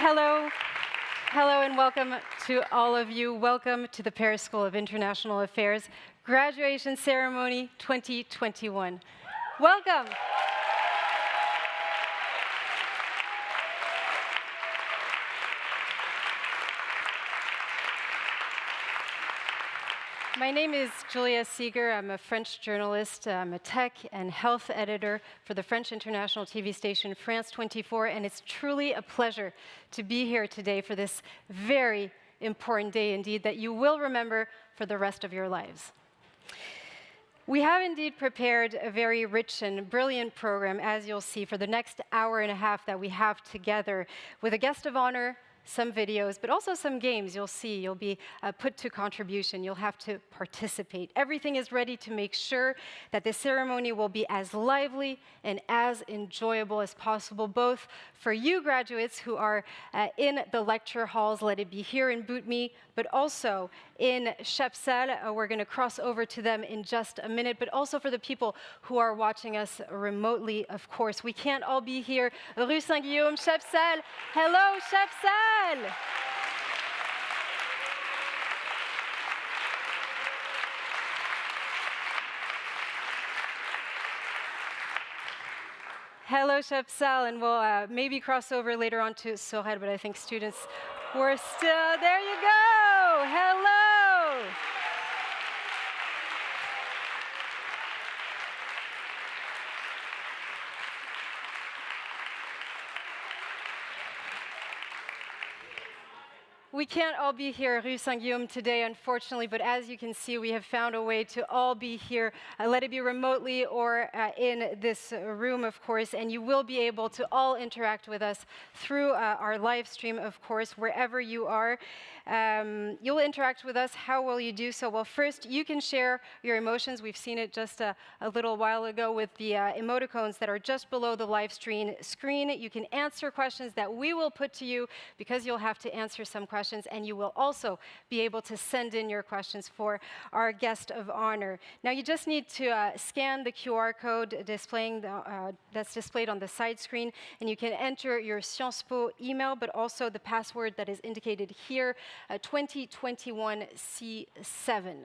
Hello. Hello and welcome to all of you. Welcome to the Paris School of International Affairs Graduation Ceremony 2021. Welcome. My name is Julia Seeger. I'm a French journalist. I'm a tech and health editor for the French international TV station France 24, and it's truly a pleasure to be here today for this very important day indeed that you will remember for the rest of your lives. We have indeed prepared a very rich and brilliant program, as you'll see, for the next hour and a half that we have together with a guest of honor, some videos, but also some games. You'll see, you'll be put to contribution. You'll have to participate. Everything is ready to make sure that the ceremony will be as lively and as enjoyable as possible, both for you graduates who are in the lecture halls, let it be here in Boutmy, but also in Chapsal. We're going to cross over to them in just a minute, but also for the people who are watching us remotely, of course. We can't all be here. Rue Saint-Guillaume, Chapsal. Hello, Chapsal. Hello, Chapsal, and we'll maybe cross over later on to Sorel, but I think students were still, there you go, hello. We can't all be here at Rue Saint-Guillaume today, unfortunately, but as you can see, we have found a way to all be here, let it be remotely or in this room, of course, and you will be able to all interact with us through our live stream, of course, wherever you are. You'll interact with us. How will you do so? Well, first, you can share your emotions. We've seen it just a little while ago with the emoticons that are just below the live screen. You can answer questions that we will put to you because you'll have to answer some questions, and you will also be able to send in your questions for our guest of honor. Now, you just need to scan the QR code that's displayed on the side screen, and you can enter your Sciences Po email, but also the password that is indicated here, 2021 C7.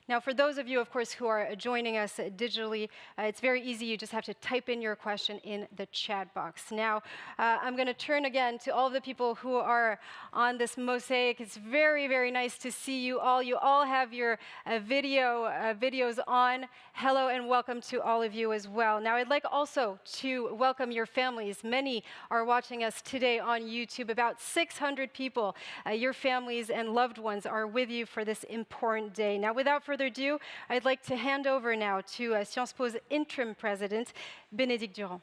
Now, for those of you, of course, who are joining us digitally, it's very easy. You just have to type in your question in the chat box. Now, I'm going to turn again to all of the people who are on this mosaic. It's very, very nice to see you all. You all have your videos on. Hello and welcome to all of you as well. Now, I'd like also to welcome your families. Many are watching us today on YouTube. About 600 people, your families and loved ones are with you for this important day. Now, without further ado, I'd like to hand over now to Sciences Po's interim president, Bénédicte Durand.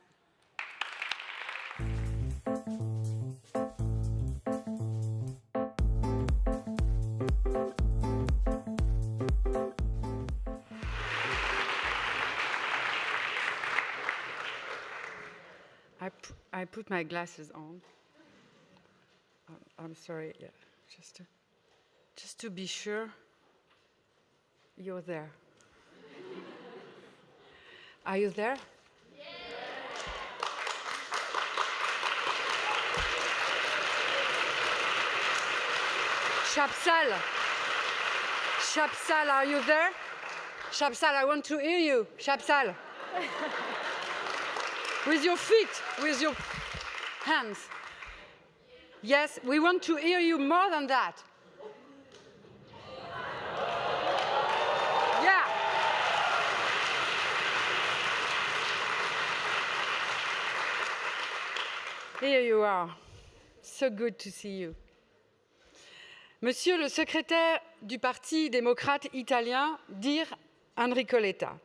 I put my glasses on. I'm sorry, yeah, just to be sure. You're there. Are you there? Yeah. Chapsal, are you there? Chapsal, I want to hear you. Chapsal. With your feet, with your hands. Yes, we want to hear you more than that. Here you are. So good to see you. Monsieur le secrétaire du Parti démocrate italien, Dir Enrico Letta.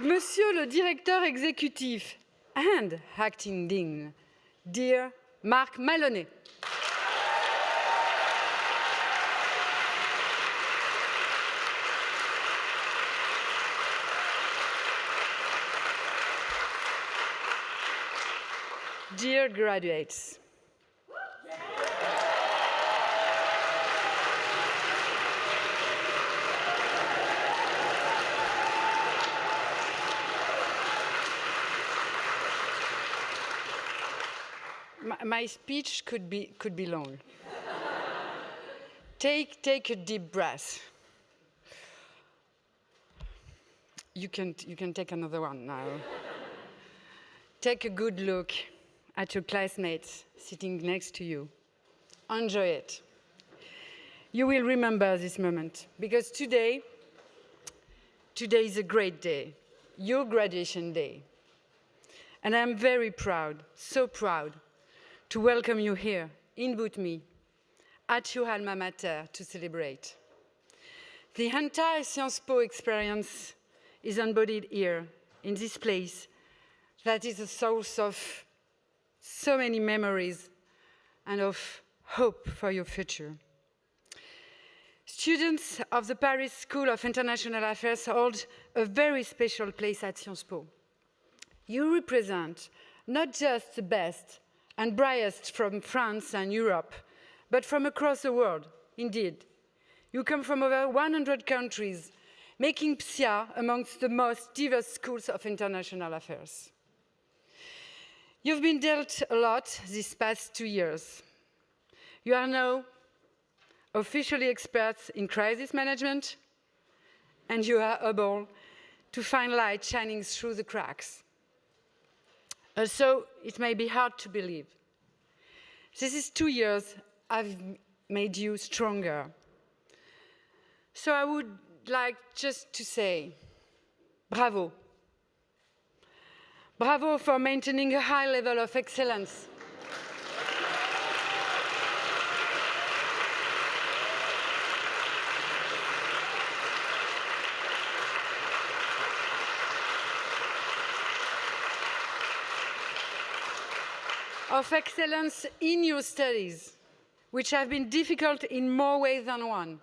Monsieur le directeur exécutif and acting dean, dear Marc Maloney. Dear graduates, my speech could be long. Take a deep breath. You can take another one now. Take a good look at your classmates sitting next to you. Enjoy it. You will remember this moment because today is a great day, your graduation day. And I'm very proud, so proud, to welcome you here in Boutmy, at your alma mater to celebrate. The entire Sciences Po experience is embodied here, in this place, that is a source of so many memories and of hope for your future. Students of the Paris School of International Affairs hold a very special place at Sciences Po. You represent not just the best and brightest from France and Europe, but from across the world, indeed. You come from over 100 countries, making PSIA amongst the most diverse schools of international affairs. You've been dealt a lot these past 2 years. You are now officially experts in crisis management, and you are able to find light shining through the cracks. Also, it may be hard to believe. These 2 years have made you stronger. So I would like just to say, bravo. Bravo for maintaining a high level of excellence. Of excellence in your studies, which have been difficult in more ways than one.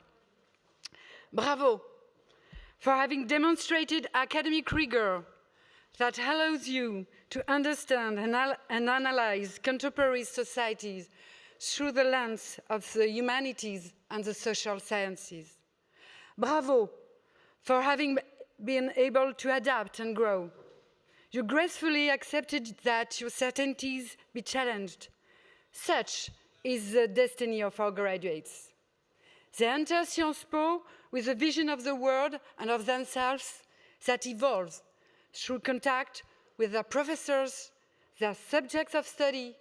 Bravo for having demonstrated academic rigor that allows you to understand and analyze contemporary societies through the lens of the humanities and the social sciences. Bravo for having been able to adapt and grow. You gracefully accepted that your certainties be challenged. Such is the destiny of our graduates. They enter Sciences Po with a vision of the world and of themselves that evolves through contact with their professors, their subjects of study,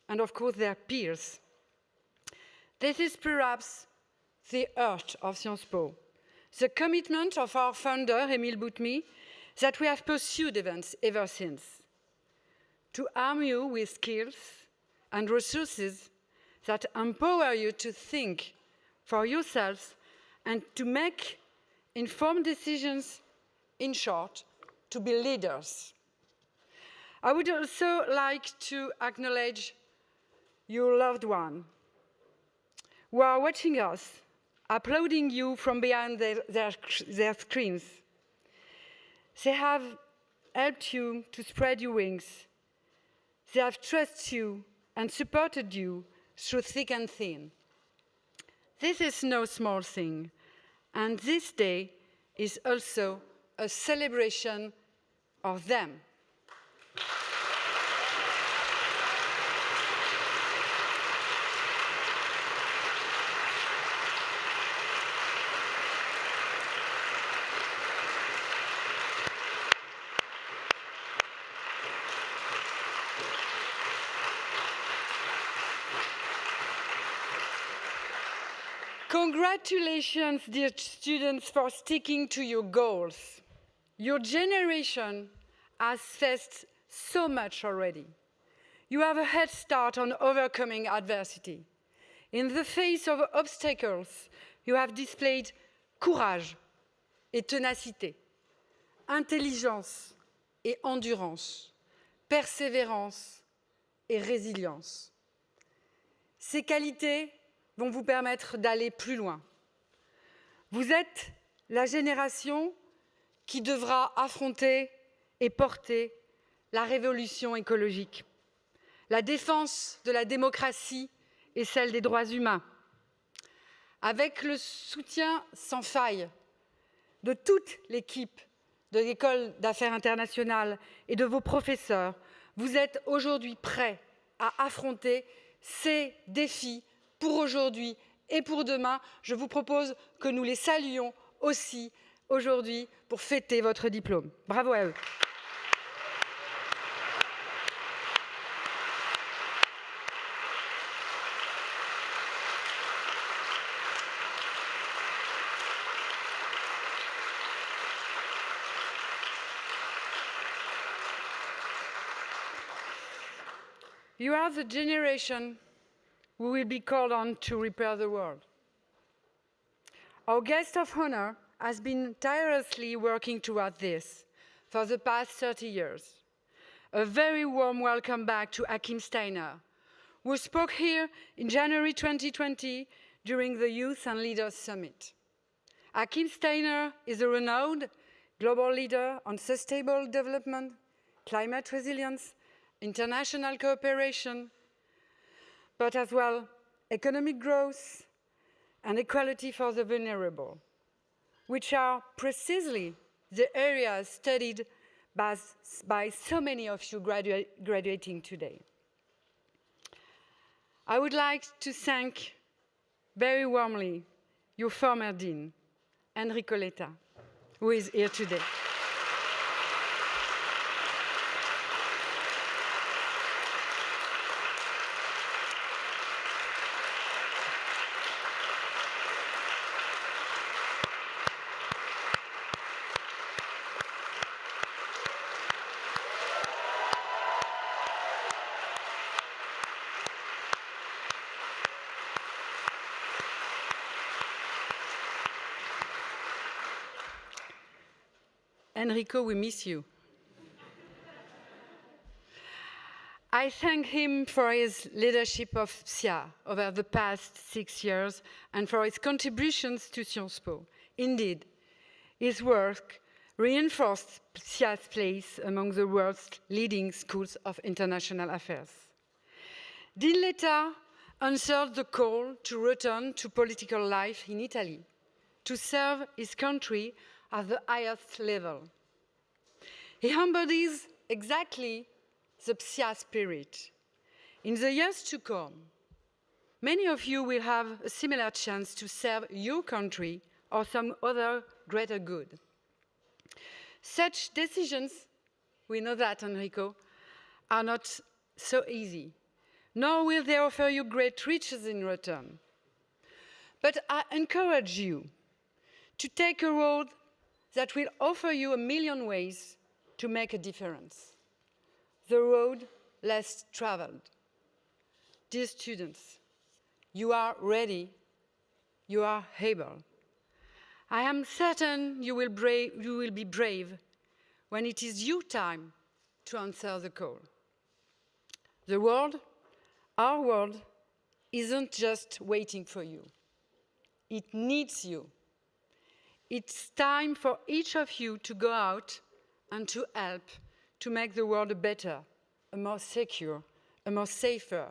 and of course their peers. This is perhaps the heart of Sciences Po, the commitment of our founder, Émile Boutmy, that we have pursued ever since, to arm you with skills and resources that empower you to think for yourselves and to make informed decisions, in short, to be leaders. I would also like to acknowledge your loved one who are watching us, applauding you from behind their screens. They have helped you to spread your wings. They have trusted you and supported you through thick and thin. This is no small thing, and this day is also a celebration of them. Congratulations, dear students, for sticking to your goals. Your generation has faced so much already. You have a head start on overcoming adversity. In the face of obstacles, you have displayed courage et ténacité, intelligence et endurance, persévérance et résilience. Ces qualités vont vous permettre d'aller plus loin. Vous êtes la génération qui devra affronter et porter la révolution écologique, la défense de la démocratie et celle des droits humains. Avec le soutien sans faille de toute l'équipe de l'École d'affaires internationales et de vos professeurs, vous êtes aujourd'hui prêts à affronter ces défis pour aujourd'hui et pour demain. Je vous propose que nous les saluions aussi aujourd'hui pour fêter votre diplôme. Bravo à eux. You are the generation who will be called on to repair the world. Our guest of honor has been tirelessly working toward this for the past 30 years. A very warm welcome back to Achim Steiner, who spoke here in January 2020 during the Youth and Leaders Summit. Achim Steiner is a renowned global leader on sustainable development, climate resilience, international cooperation, but as well economic growth and equality for the vulnerable, which are precisely the areas studied by so many of you graduating today. I would like to thank very warmly your former dean, Enrico Letta, who is here today. Enrico, we miss you. I thank him for his leadership of PSIA over the past 6 years and for his contributions to Sciences Po. Indeed, his work reinforced PSIA's place among the world's leading schools of international affairs. Dean Letta answered the call to return to political life in Italy, to serve his country at the highest level. He embodies exactly the PSIA spirit. In the years to come, many of you will have a similar chance to serve your country or some other greater good. Such decisions, we know that, Enrico, are not so easy, nor will they offer you great riches in return. But I encourage you to take a road that will offer you a million ways to make a difference. The road less traveled. Dear students, you are ready, you are able. I am certain you will be brave when it is your time to answer the call. The world, our world, isn't just waiting for you. It needs you. It's time for each of you to go out and to help to make the world a better, a more secure, a more safer,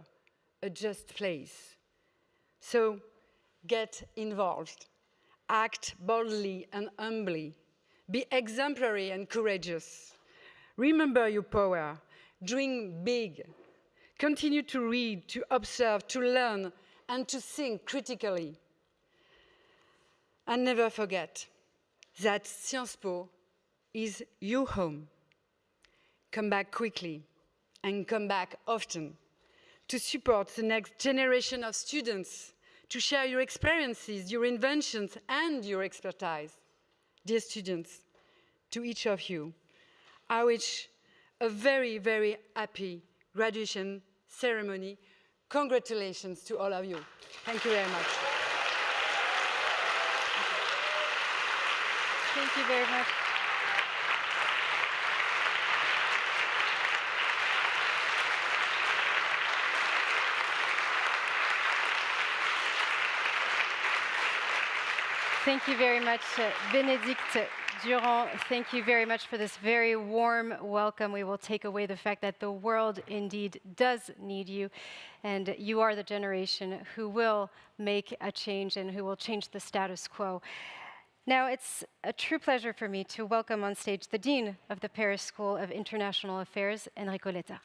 a just place. So get involved, act boldly and humbly, be exemplary and courageous. Remember your power, dream big, continue to read, to observe, to learn, and to think critically. And never forget that Sciences Po is your home. Come back quickly and come back often to support the next generation of students, to share your experiences, your inventions, and your expertise. Dear students, to each of you, I wish a very, very happy graduation ceremony. Congratulations to all of you. Thank you very much. Thank you very much. Thank you very much, Bénédicte Durand, thank you very much for this very warm welcome. We will take away the fact that the world indeed does need you, and you are the generation who will make a change and who will change the status quo. Now, it's a true pleasure for me to welcome on stage the Dean of the Paris School of International Affairs, Enrico Letta.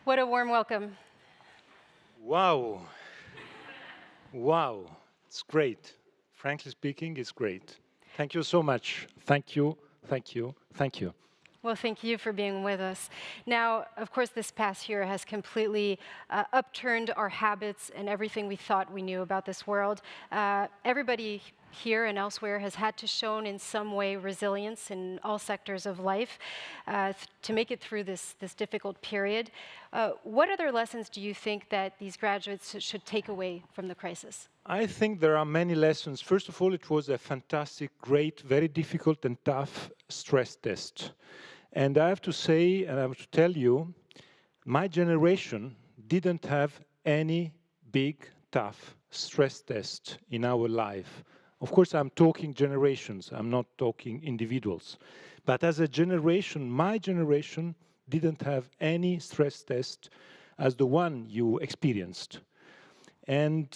What a warm welcome. Wow. Wow. It's great. Frankly speaking, it's great. Thank you so much. Thank you, thank you, thank you. Well, thank you for being with us. Now, of course, this past year has completely upturned our habits and everything we thought we knew about this world. Everybody here and elsewhere has had to show in some way resilience in all sectors of life to make it through this difficult period. What other lessons do you think that these graduates should take away from the crisis? I think there are many lessons. First of all, it was a fantastic, great, very difficult and tough stress test. And I have to say, and I have to tell you, my generation didn't have any big, tough stress test in our life. Of course, I'm talking generations, I'm not talking individuals. But as a generation, my generation didn't have any stress test as the one you experienced. And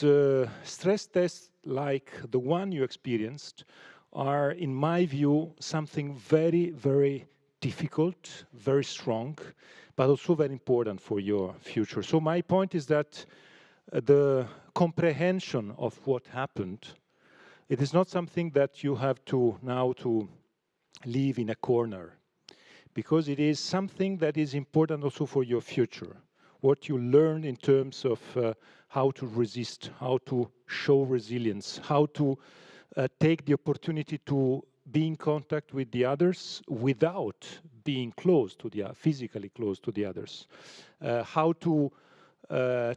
stress tests like the one you experienced are, in my view, something very, very difficult, very strong, but also very important for your future. So my point is that the comprehension of what happened, it is not something that you have to now to leave in a corner, because it is something that is important also for your future. What you learn in terms of how to resist, how to show resilience, how to take the opportunity to be in contact with the others without being close to the physically close to the others, how to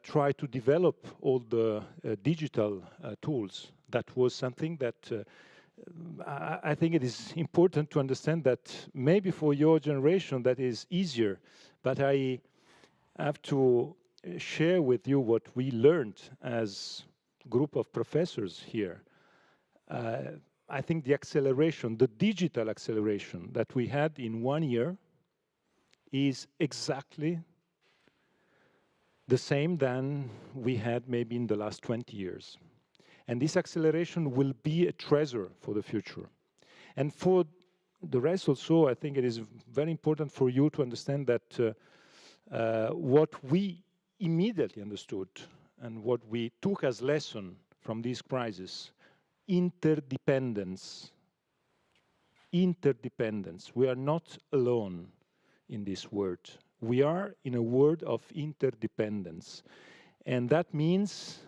try to develop all the digital tools. That was something that I think it is important to understand that maybe for your generation that is easier, but I have to share with you what we learned as a group of professors here. I think the acceleration, the digital acceleration that we had in 1 year is exactly the same than we had maybe in the last 20 years. And this acceleration will be a treasure for the future. And for the rest also, I think it is very important for you to understand that what we immediately understood and what we took as lesson from this crisis, interdependence. Interdependence. We are not alone in this world. We are in a world of interdependence. And that means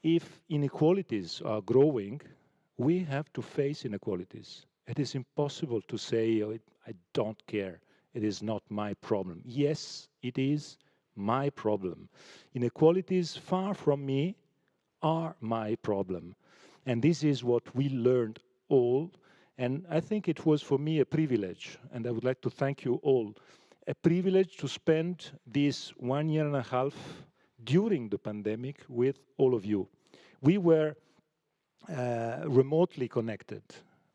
if inequalities are growing, we have to face inequalities. It is impossible to say, oh, I don't care. It is not my problem. Yes, it is my problem. Inequalities far from me are my problem. And this is what we learned all. And I think it was for me a privilege, and I would like to thank you all, a privilege to spend this 1 year and a half during the pandemic with all of you. We were remotely connected.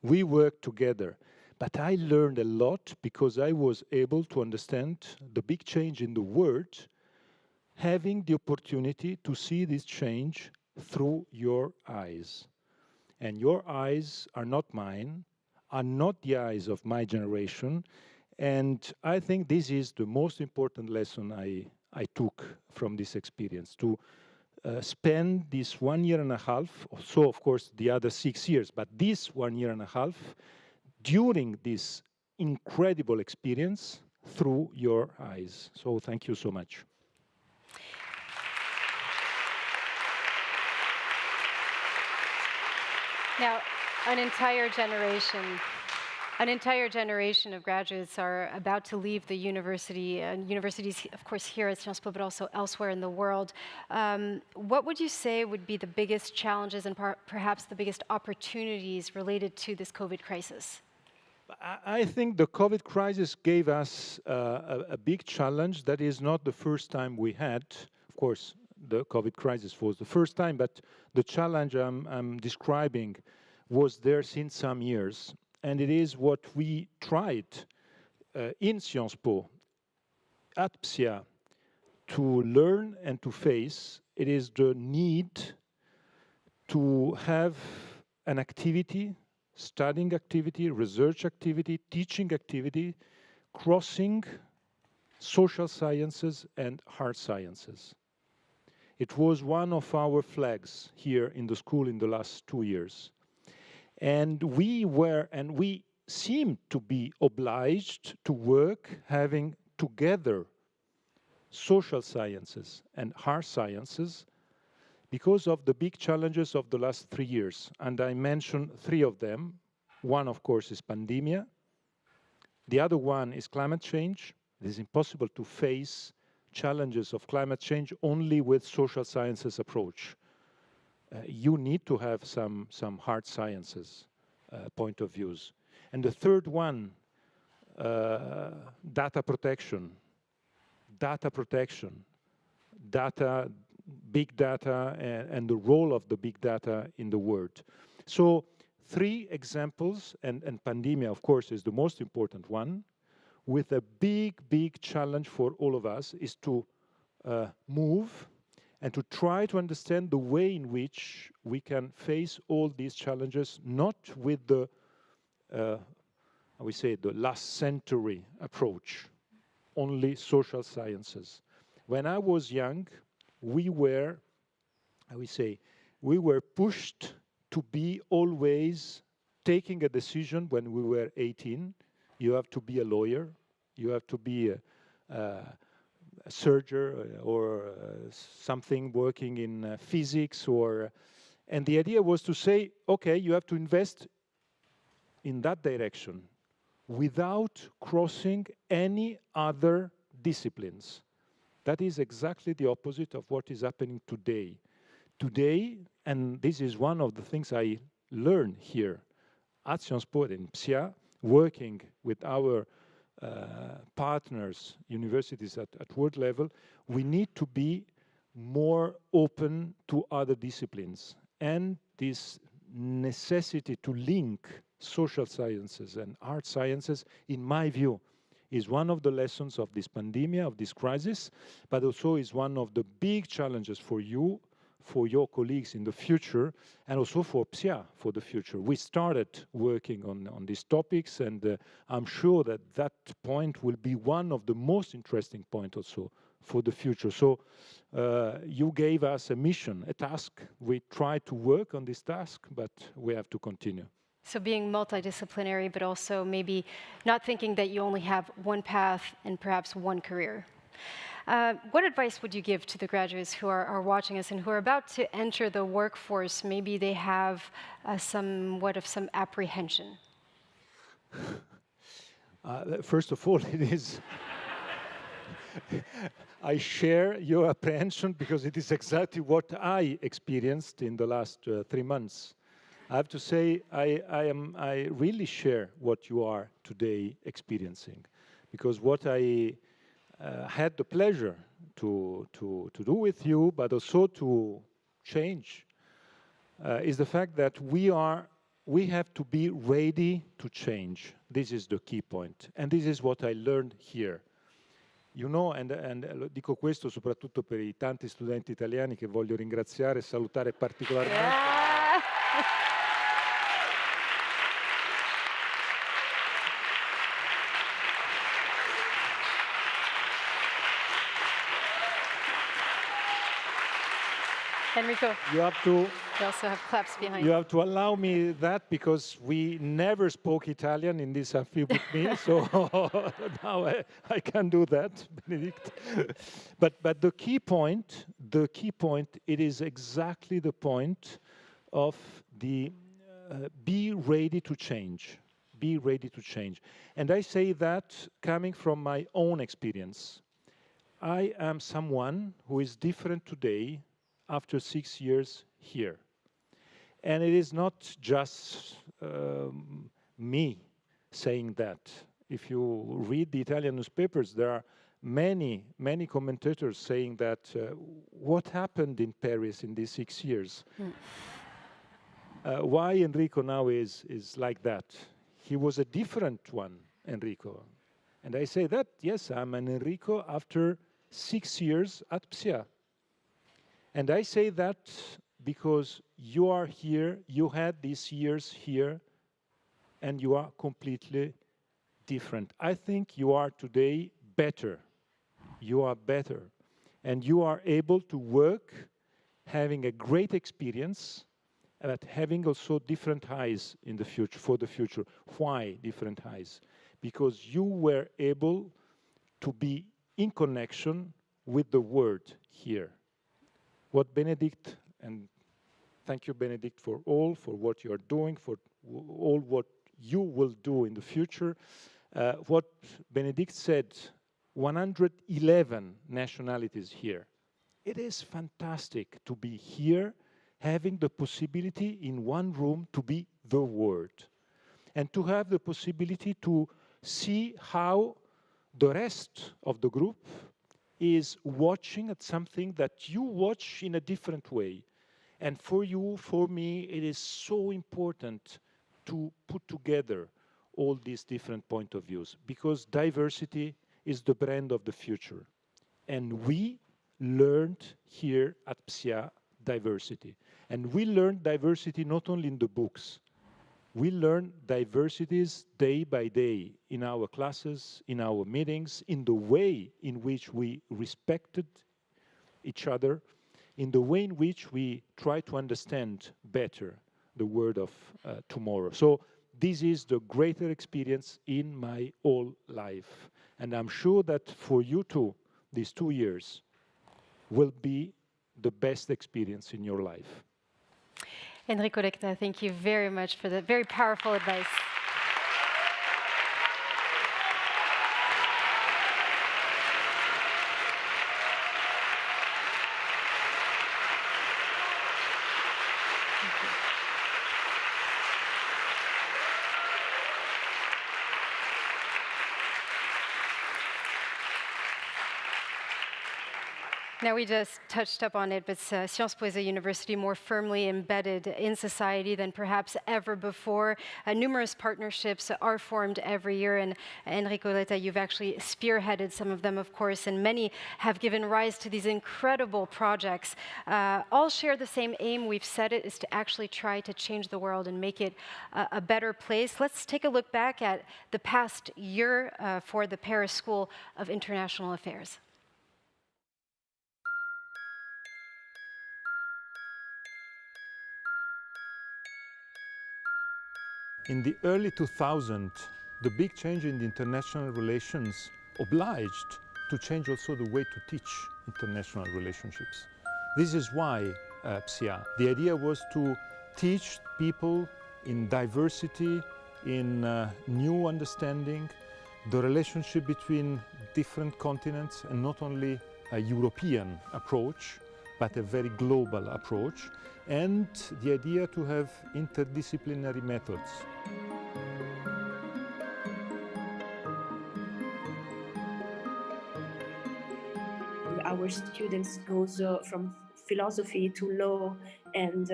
We worked together. But I learned a lot because I was able to understand the big change in the world, having the opportunity to see this change through your eyes. And your eyes are not mine, are not the eyes of my generation. And I think this is the most important lesson I took from this experience, to spend this 1 year and a half, so of course the other 6 years, but this 1 year and a half, during this incredible experience through your eyes. So thank you so much. Now, an entire generation An entire generation of graduates are about to leave the university, and universities, of course, here at Sciences Po, but also elsewhere in the world. What would you say would be the biggest challenges and perhaps the biggest opportunities related to this COVID crisis? I think the COVID crisis gave us a big challenge. That is not the first time we had. Of course, the COVID crisis was the first time, but the challenge I'm describing was there since some years. And it is what we tried in Sciences Po, at PSIA, to learn and to face. It is the need to have an activity, studying activity, research activity, teaching activity, crossing social sciences and hard sciences. It was one of our flags here in the school in the last 2 years. And we seemed to be obliged to work having together social sciences and hard sciences because of the big challenges of the last 3 years. And I mentioned 3 of them. One, of course, is pandemia. The other one is climate change. It is impossible to face challenges of climate change only with social sciences approach. You need to have some hard sciences point of views. And the third one, data protection, big data, and the role of the big data in the world. So 3 examples, and pandemia, of course, is the most important one, with a big challenge for all of us is to move and to try to understand the way in which we can face all these challenges, not with the, the last century approach, only social sciences. When I was young, we were pushed to be always taking a decision when we were 18. You have to be a lawyer, you have to be a surgeon or something working in physics, and the idea was to say, okay, you have to invest in that direction without crossing any other disciplines. That is exactly the opposite of what is happening today. Today, and this is one of the things I learned here at Sciences Po in PSIA, working with our partners, universities at world level, we need to be more open to other disciplines. And this necessity to link social sciences and art sciences, in my view, is one of the lessons of this pandemic, of this crisis, but also is one of the big challenges for you, for your colleagues in the future, and also for PSIA for the future. We started working on these topics, and I'm sure that that point will be one of the most interesting points also for the future. So you gave us a mission, a task. We tried to work on this task, but we have to continue. So being multidisciplinary, but also maybe not thinking that you only have one path and perhaps one career. What advice would you give to the graduates who are watching us and who are about to enter the workforce? Maybe they have somewhat of some apprehension. First of all, it is... I share your apprehension because it is exactly what I experienced in the last 3 months. I have to say, I really share what you are today experiencing, because what I had the pleasure to do with you, but also to change, is the fact that we have to be ready to change. This is the key point, and this is what I learned here. You know, and dico questo soprattutto per i tanti studenti italiani che voglio ringraziare e salutare particolarmente. Yeah. Enrico, you also have claps behind. You have to allow me that, because we never spoke Italian in this amphib with me, so now I can do that, Benedict. But the key point, it is exactly the point of the be ready to change. be ready to change. And I say that coming from my own experience. I am someone who is different today after 6 years here. And it is not just me saying that. If you read the Italian newspapers, there are many commentators saying that what happened in Paris in these 6 years? Why Enrico now is like that? He was a different one, Enrico. And I say that, yes, I'm an Enrico after 6 years at PSIA. And I say that because you are here, you had these years here, and you are completely different. I think you are today better. You are better. And you are able to work, having a great experience, but having also different eyes in the future, for the future. Why different eyes? Because you were able to be in connection with the word here. What Benedict, and thank you, Benedict, for what you are doing, for all what you will do in the future. What Benedict said, 111 nationalities here. It is fantastic to be here, having the possibility in one room to be the word, and to have the possibility to see how the rest of the group is watching at something that you watch in a different way. And for you, for me, it is so important to put together all these different point of views, because diversity is the brand of the future. And we learned here at PSIA diversity. And we learned diversity not only in the books. We learn diversities day by day in our classes, in our meetings, in the way in which we respected each other, in the way in which we try to understand better the world of tomorrow. So this is the greater experience in my whole life. And I'm sure that for you too, these 2 years will be the best experience in your life. Enrico Lecta, thank you very much for the very powerful advice. Now, we just touched up on it, but Sciences Po is a university more firmly embedded in society than perhaps ever before. Numerous partnerships are formed every year, and Enrico Lecta, you've actually spearheaded some of them, of course, and many have given rise to these incredible projects. All share the same aim. We've said it is to actually try to change the world and make it a better place. Let's take a look back at the past year for the Paris School of International Affairs. In the early 2000s, the big change in the international relations obliged to change also the way to teach international relationships. This is why PSIA. The idea was to teach people in diversity, in new understanding, the relationship between different continents, and not only a European approach, but a very global approach, and the idea to have interdisciplinary methods. Our students go from philosophy to law and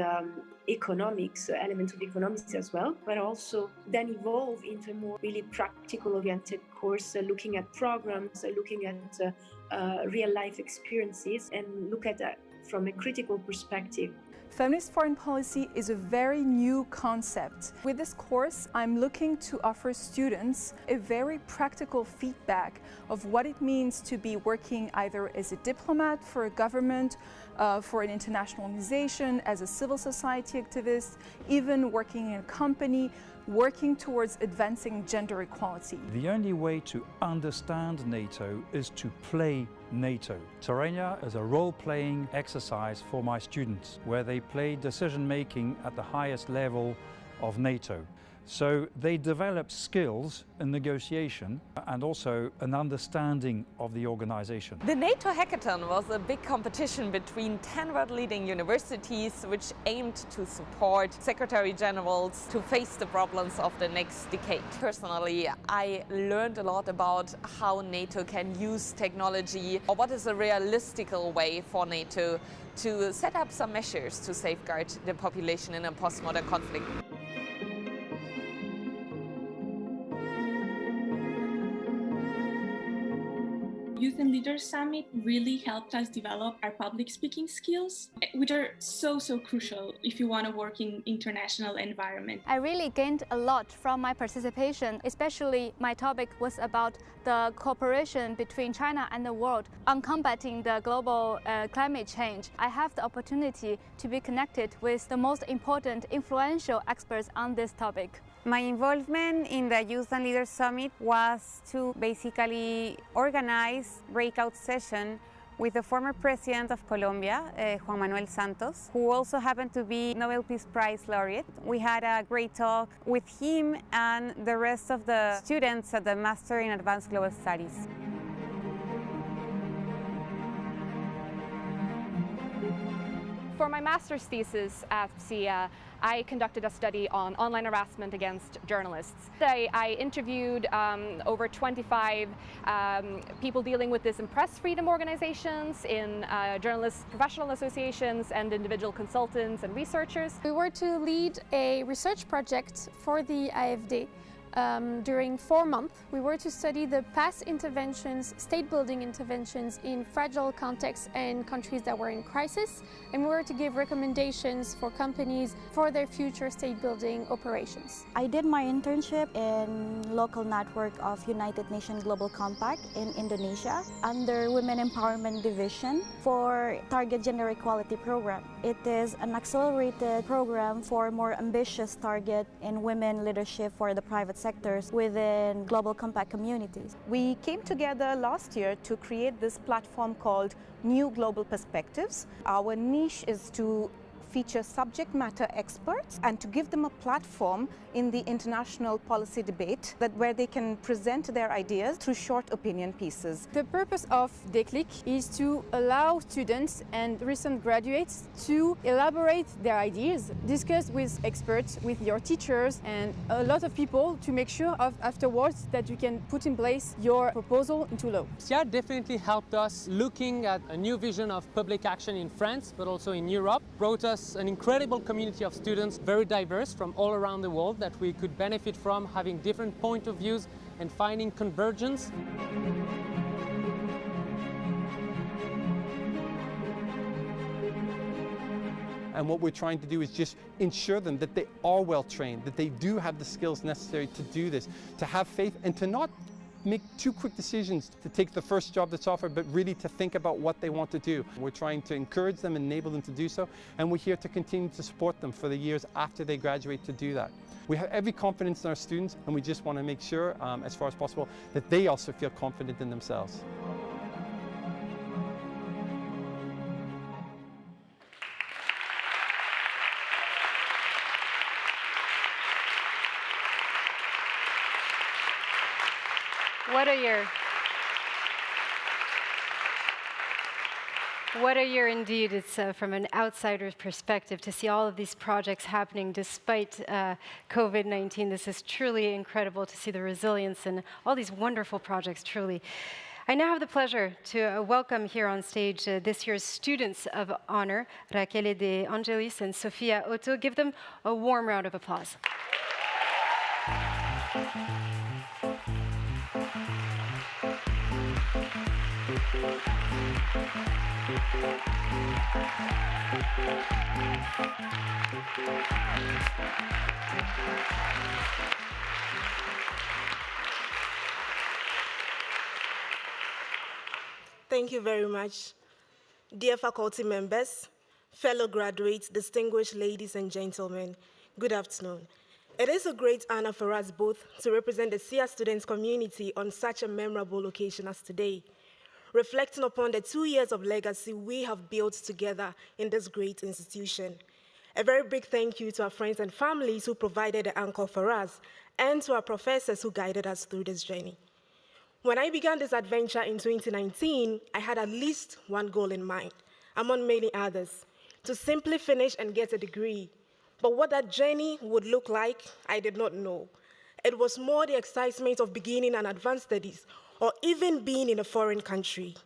economics, elements of economics as well, but also then evolve into a more really practical-oriented course, looking at programs, looking at real-life experiences, and look at that from a critical perspective. Feminist foreign policy is a very new concept. With this course, I'm looking to offer students a very practical feedback of what it means to be working either as a diplomat for a government, for an international organization, as a civil society activist, even working in a company, working towards advancing gender equality. The only way to understand NATO is to play NATO. Cérémonie is a role-playing exercise for my students, where they play decision-making at the highest level of NATO. So they develop skills in negotiation and also an understanding of the organization. The NATO Hackathon was a big competition between 10 world-leading universities which aimed to support Secretary Generals to face the problems of the next decade. Personally, I learned a lot about how NATO can use technology, or what is a realistic way for NATO to set up some measures to safeguard the population in a postmodern conflict. Youth and Leaders Summit really helped us develop our public speaking skills, which are so crucial if you want to work in international environment. I really gained a lot from my participation, especially my topic was about the cooperation between China and the world on combating the global climate change. I have the opportunity to be connected with the most important influential experts on this topic. My involvement in the Youth and Leaders Summit was to basically organize breakout session with the former president of Colombia, Juan Manuel Santos, who also happened to be Nobel Peace Prize laureate. We had a great talk with him and the rest of the students at the Master in Advanced Global Studies. For my master's thesis at PSIA, I conducted a study on online harassment against journalists. I interviewed over 25 people dealing with this in press freedom organizations, in journalists' professional associations, and individual consultants and researchers. We were to lead a research project for the AFD. During 4 months, we were to study the past interventions, state-building interventions in fragile contexts and countries that were in crisis, and we were to give recommendations for companies for their future state-building operations. I did my internship in local network of United Nations Global Compact in Indonesia under Women Empowerment Division for Target Gender Equality Program. It is an accelerated program for more ambitious target in women leadership for the private sectors within Global Compact communities. We came together last year to create this platform called New Global Perspectives. Our niche is to feature subject matter experts and to give them a platform in the international policy debate where they can present their ideas through short opinion pieces. The purpose of Déclic is to allow students and recent graduates to elaborate their ideas, discuss with experts, with your teachers and a lot of people to make sure afterwards that you can put in place your proposal into law. PSIA definitely helped us looking at a new vision of public action in France, but also in Europe, brought us an incredible community of students, very diverse from all around the world, that we could benefit from having different point of views and finding convergence. And what we're trying to do is just ensure them that they are well trained, that they do have the skills necessary to do this, to have faith and to not make too quick decisions to take the first job that's offered, but really to think about what they want to do. We're trying to encourage them, enable them to do so, and we're here to continue to support them for the years after they graduate to do that. We have every confidence in our students, and we just want to make sure, as far as possible, that they also feel confident in themselves. What a year. What a year indeed. It's from an outsider's perspective to see all of these projects happening despite COVID-19. This is truly incredible to see the resilience and all these wonderful projects, truly. I now have the pleasure to welcome here on stage this year's Students of Honor, Rachele De Angelis and Sofia Otto. Give them a warm round of applause. Thank you very much. Dear faculty members, fellow graduates, distinguished ladies and gentlemen, good afternoon. It is a great honor for us both to represent the PSIA students community on such a memorable occasion as today, reflecting upon the 2 years of legacy we have built together in this great institution. A very big thank you to our friends and families who provided the anchor for us, and to our professors who guided us through this journey. When I began this adventure in 2019, I had at least one goal in mind, among many others, to simply finish and get a degree. But what that journey would look like, I did not know. It was more the excitement of beginning an advanced studies, or even being in a foreign country.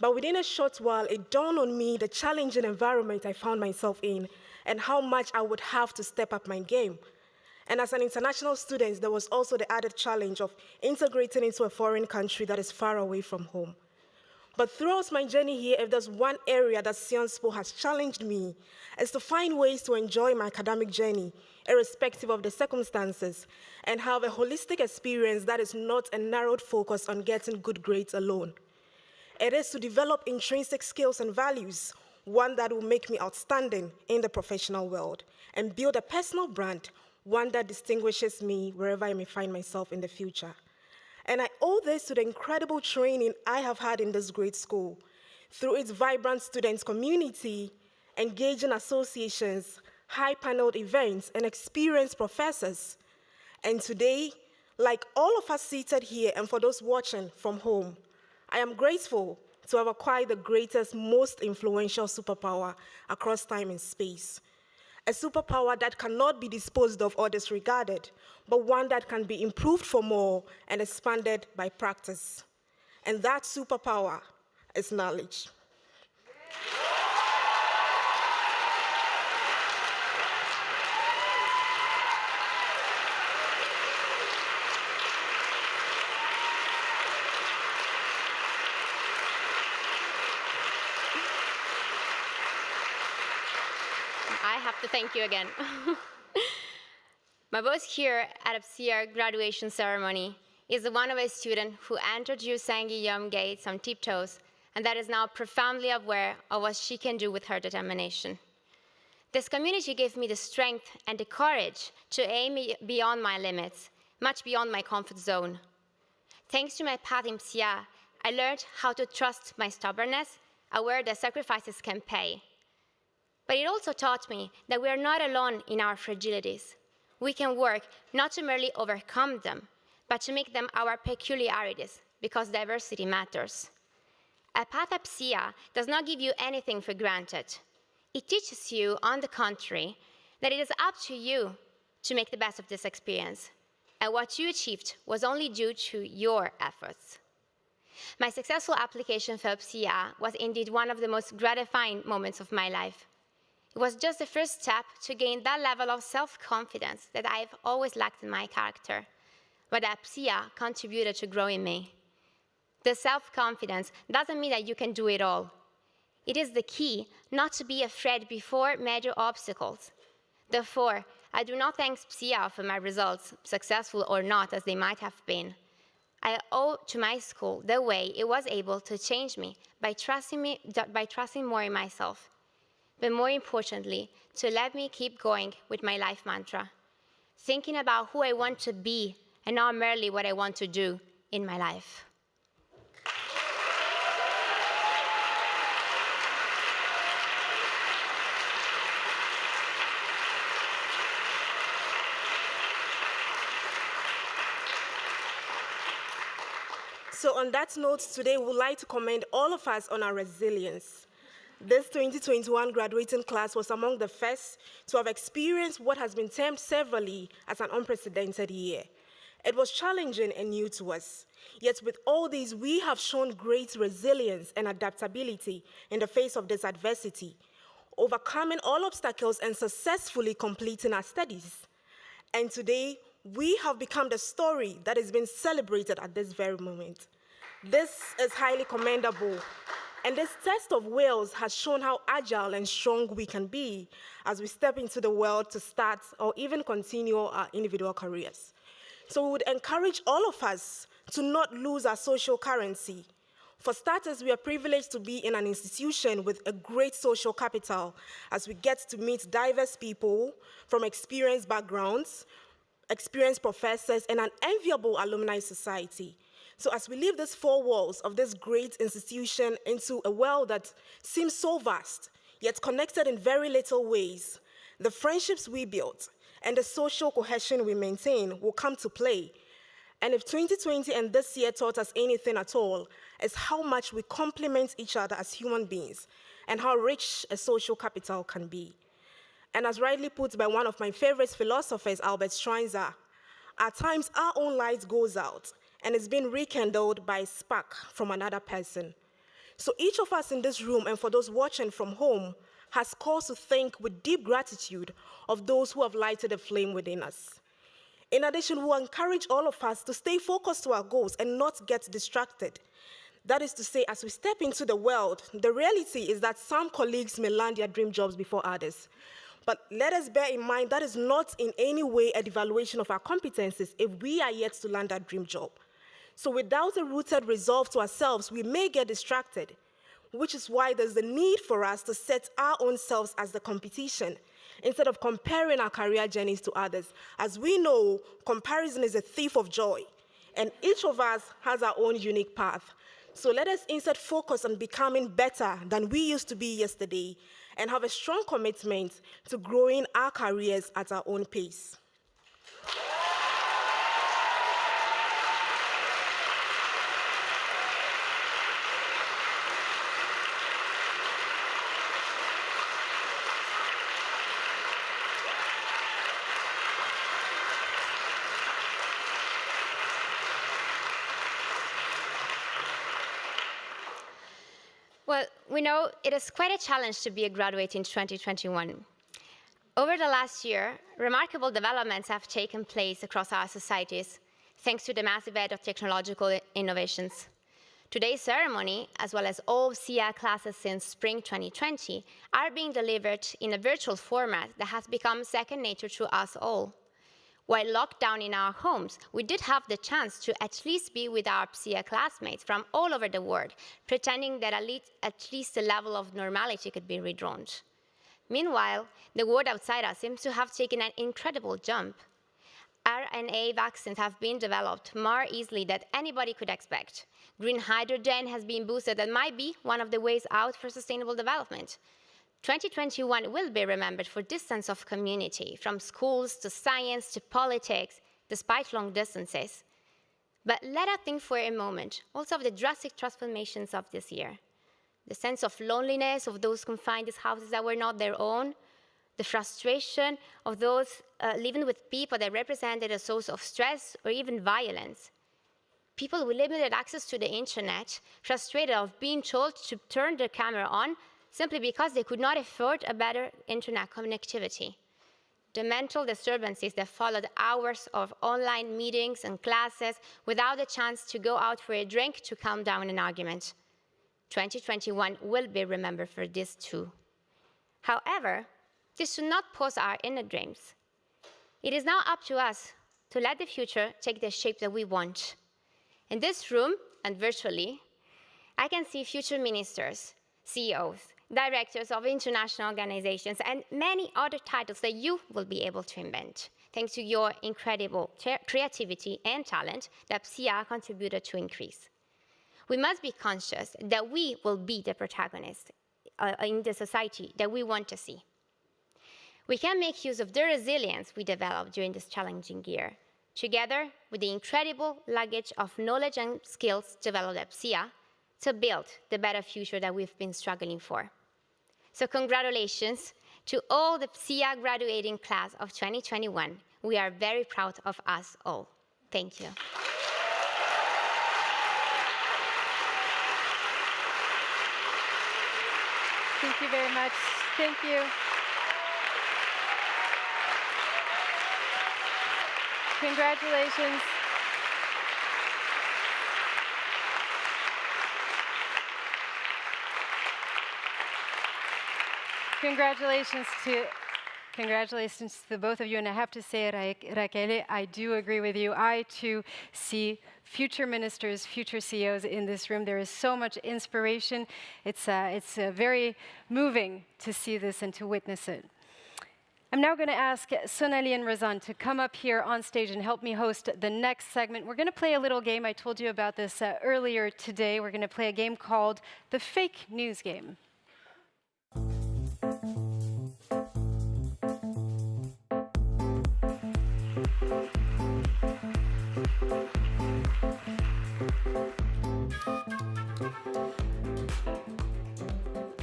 But within a short while, it dawned on me the challenging environment I found myself in, and how much I would have to step up my game. And as an international student, there was also the added challenge of integrating into a foreign country that is far away from home. But throughout my journey here, if there's one area that Sciences Po has challenged me, is to find ways to enjoy my academic journey, irrespective of the circumstances, and have a holistic experience that is not a narrowed focus on getting good grades alone. It is to develop intrinsic skills and values, one that will make me outstanding in the professional world, and build a personal brand, one that distinguishes me wherever I may find myself in the future. And I owe this to the incredible training I have had in this great school, through its vibrant student community, engaging associations, high-paneled events, and experienced professors. And today, like all of us seated here, and for those watching from home, I am grateful to have acquired the greatest, most influential superpower across time and space. A superpower that cannot be disposed of or disregarded, but one that can be improved for more and expanded by practice. And that superpower is knowledge. I have to thank you again. My voice here at PSIA graduation ceremony is the one of a student who entered Saint-Guillaume gates on tiptoes, and that is now profoundly aware of what she can do with her determination. This community gave me the strength and the courage to aim beyond my limits, much beyond my comfort zone. Thanks to my path in PSIA, I learned how to trust my stubbornness, aware that sacrifices can pay. But it also taught me that we are not alone in our fragilities. We can work not to merely overcome them, but to make them our peculiarities, because diversity matters. A path at PSIA does not give you anything for granted. It teaches you, on the contrary, that it is up to you to make the best of this experience, and what you achieved was only due to your efforts. My successful application for PSIA was indeed one of the most gratifying moments of my life. It was just the first step to gain that level of self-confidence that I've always lacked in my character, but that PSIA contributed to grow in me. The self-confidence doesn't mean that you can do it all. It is the key not to be afraid before major obstacles. Therefore, I do not thank PSIA for my results, successful or not as they might have been. I owe to my school the way it was able to change me by trusting more in myself, but more importantly, to let me keep going with my life mantra, thinking about who I want to be and not merely what I want to do in my life. So on that note, today we would like to commend all of us on our resilience. This 2021 graduating class was among the first to have experienced what has been termed severally as an unprecedented year. It was challenging and new to us. Yet with all these, we have shown great resilience and adaptability in the face of this adversity, overcoming all obstacles and successfully completing our studies. And today, we have become the story that is being celebrated at this very moment. This is highly commendable. And this test of wills has shown how agile and strong we can be as we step into the world to start or even continue our individual careers. So we would encourage all of us to not lose our social currency. For starters, we are privileged to be in an institution with a great social capital as we get to meet diverse people from experienced backgrounds, experienced professors, and an enviable alumni society. So as we leave these four walls of this great institution into a world that seems so vast, yet connected in very little ways, The friendships we built and the social cohesion we maintain will come to play. And if 2020 and this year taught us anything at all, it's how much we complement each other as human beings and how rich a social capital can be. And as rightly put by one of my favorite philosophers, Albert Schweitzer, at times our own light goes out and it's been rekindled by a spark from another person. So each of us in this room, and for those watching from home, has cause to think with deep gratitude of those who have lighted a flame within us. In addition, we will encourage all of us to stay focused to our goals and not get distracted. That is to say, as we step into the world, the reality is that some colleagues may land their dream jobs before others. But let us bear in mind that is not in any way a devaluation of our competencies if we are yet to land that dream job. So without a rooted resolve to ourselves, we may get distracted, which is why there's the need for us to set our own selves as the competition, instead of comparing our career journeys to others. As we know, comparison is a thief of joy, and each of us has our own unique path. So let us instead focus on becoming better than we used to be yesterday and have a strong commitment to growing our careers at our own pace. Well, we know it is quite a challenge to be a graduate in 2021. Over the last year, remarkable developments have taken place across our societies, thanks to the massive age of technological innovations. Today's ceremony, as well as all PSIA classes since spring 2020, are being delivered in a virtual format that has become second nature to us all. While locked down in our homes, we did have the chance to at least be with our PSIA classmates from all over the world, pretending that at least the level of normality could be redrawn. Meanwhile, the world outside us seems to have taken an incredible jump. RNA vaccines have been developed more easily than anybody could expect. Green hydrogen has been boosted and might be one of the ways out for sustainable development. 2021 will be remembered for this sense of community, from schools to science to politics, despite long distances. But let us think for a moment also of the drastic transformations of this year. The sense of loneliness of those confined in houses that were not their own, the frustration of those living with people that represented a source of stress or even violence. People with limited access to the internet, frustrated of being told to turn their camera on simply because they could not afford a better internet connectivity. The mental disturbances that followed hours of online meetings and classes without a chance to go out for a drink to calm down an argument. 2021 will be remembered for this too. However, this should not pause our inner dreams. It is now up to us to let the future take the shape that we want. In this room and virtually, I can see future ministers, CEOs, directors of international organizations, and many other titles that you will be able to invent, thanks to your incredible creativity and talent that PSIA contributed to increase. We must be conscious that we will be the protagonists in the society that we want to see. We can make use of the resilience we developed during this challenging year, together with the incredible luggage of knowledge and skills developed at PSIA, to build the better future that we've been struggling for. So congratulations to all the PSIA graduating class of 2021. We are very proud of us all. Thank you. Thank you very much. Thank you. Congratulations. Congratulations to the both of you. And I have to say, Raquel, I do agree with you. I, too, see future ministers, future CEOs in this room. There is so much inspiration. It's very moving to see this and to witness it. I'm now going to ask Sonali and Razan to come up here on stage and help me host the next segment. We're going to play a little game. I told you about this earlier today. We're going to play a game called the Fake News Game.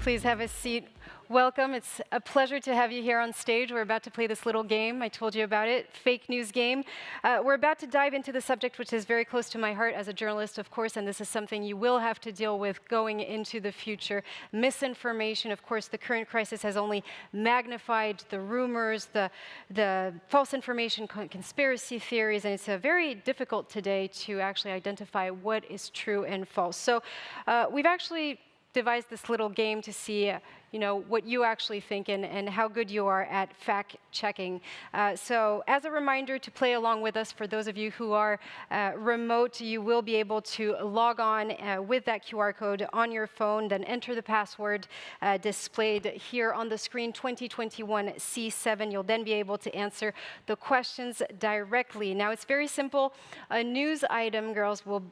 Please have a seat. Welcome. It's a pleasure to have you here on stage. We're about to play this little game. I told you about it, fake news game. We're about to dive into the subject, which is very close to my heart as a journalist, of course, and this is something you will have to deal with going into the future. Misinformation, of course, the current crisis has only magnified the rumors, the false information, conspiracy theories, and it's very difficult today to actually identify what is true and false. So we've actually devised this little game to see what you actually think and how good you are at fact-checking. So as a reminder to play along with us, for those of you who are remote, you will be able to log on with that QR code on your phone, then enter the password displayed here on the screen, 2021C7. You'll then be able to answer the questions directly. Now, it's very simple. A news item, girls, will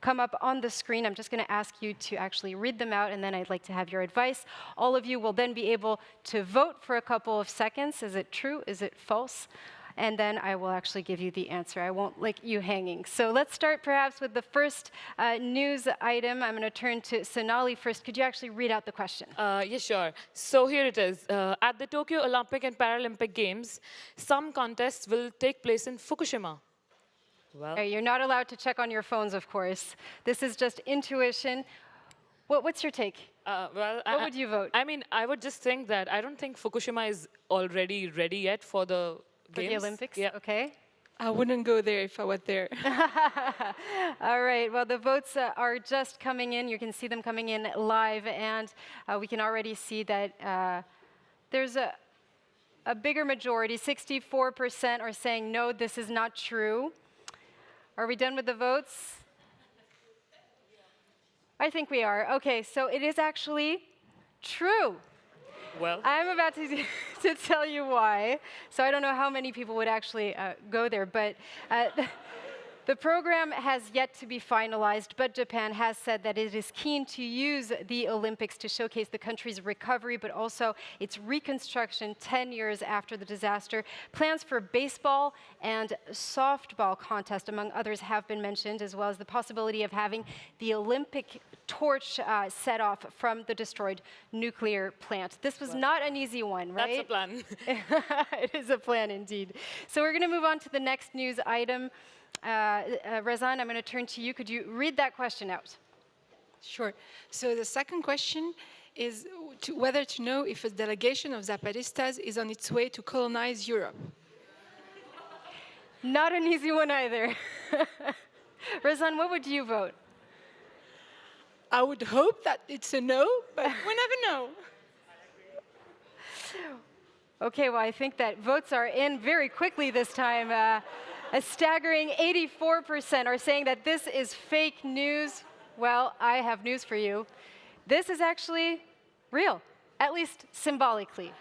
come up on the screen. I'm just going to ask you to actually read them out, and then I'd like to have your advice. All of you will then be able to vote for a couple of seconds. Is it true? Is it false? And then I will actually give you the answer. I won't leave you hanging. So let's start perhaps with the first news item. I'm going to turn to Sonali first. Could you actually read out the question? Yes, sure. So here it is. At the Tokyo Olympic and Paralympic Games, some contests will take place in Fukushima. Well, you're not allowed to check on your phones, of course. This is just intuition. What's your take? What would you vote? I mean, I would just think that I don't think Fukushima is already ready yet for the Games. For the Olympics? Yeah. Okay. I wouldn't go there if I were there. All right. Well, the votes are just coming in. You can see them coming in live, and we can already see that there's a bigger majority. 64% are saying, no, this is not true. Are we done with the votes? I think we are. Okay, so it is actually true. Well, I'm about to tell you why. So I don't know how many people would actually go there, but the program has yet to be finalized, but Japan has said that it is keen to use the Olympics to showcase the country's recovery, but also its reconstruction 10 years after the disaster. Plans for baseball and softball contest, among others, have been mentioned, as well as the possibility of having the Olympic torch set off from the destroyed nuclear plant. This was not an easy one, right? That's a plan. It is a plan, indeed. So we're going to move on to the next news item. Razan, I'm going to turn to you. Could you read that question out? Sure. So the second question is whether to know if a delegation of Zapatistas is on its way to colonize Europe. Not an easy one either. Razan, what would you vote? I would hope that it's a no, but we never know. Okay, well, I think that votes are in very quickly this time. A staggering 84% are saying that this is fake news. Well, I have news for you. This is actually real, at least symbolically.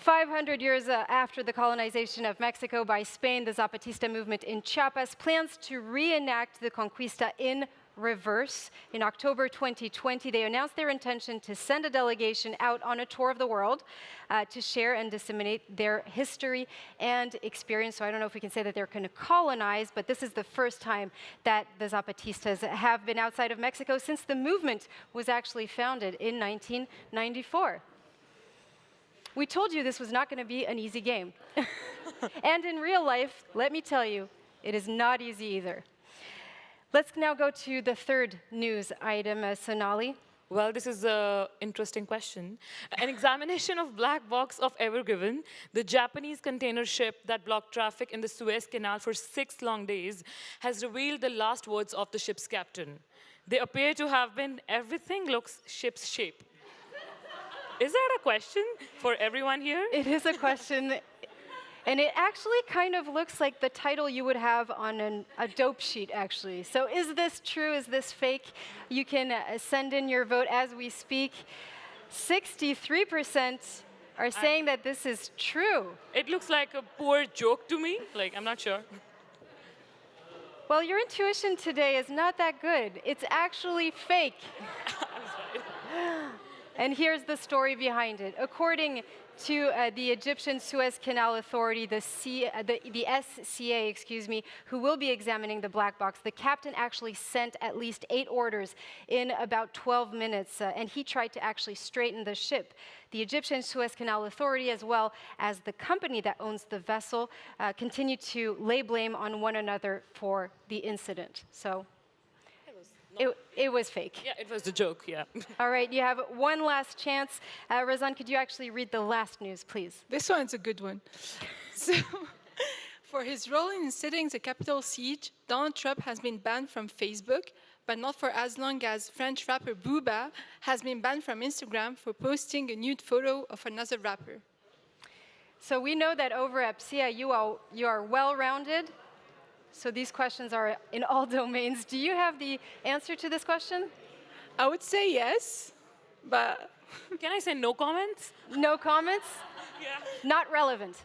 500 years after the colonization of Mexico by Spain, the Zapatista movement in Chiapas plans to reenact the Conquista in reverse. In October 2020, they announced their intention to send a delegation out on a tour of the world to share and disseminate their history and experience. So I don't know if we can say that they're going to colonize, but this is the first time that the Zapatistas have been outside of Mexico since the movement was actually founded in 1994. We told you this was not going to be an easy game. And in real life, let me tell you, it is not easy either. Let's now go to the third news item, Sonali. Well, this is an interesting question. An examination of black box of Ever Given, the Japanese container ship that blocked traffic in the Suez Canal for 6 long days, has revealed the last words of the ship's captain. They appear to have been, everything looks ship's shape. Is that a question for everyone here? It is a question. And it actually kind of looks like the title you would have on a dope sheet, actually. So is this true? Is this fake? You can send in your vote as we speak. 63% are saying that this is true. It looks like a poor joke to me. Like, I'm not sure. Well, your intuition today is not that good. It's actually fake. And here's the story behind it. According to the Egyptian Suez Canal Authority, the SCA, excuse me, who will be examining the black box, the captain actually sent at least 8 orders in about 12 minutes, and he tried to actually straighten the ship. The Egyptian Suez Canal Authority, as well as the company that owns the vessel, continue to lay blame on one another for the incident. So it was fake. Yeah, it was a joke, yeah. All right, you have one last chance. Razan, could you actually read the last news, please? This one's a good one. So, for his role in inciting the Capitol siege, Donald Trump has been banned from Facebook, but not for as long as French rapper Booba has been banned from Instagram for posting a nude photo of another rapper. So we know that over at PSIA, you are well-rounded. So these questions are in all domains. Do you have the answer to this question? I would say yes, but... Can I say no comments? No comments? Yeah. Not relevant.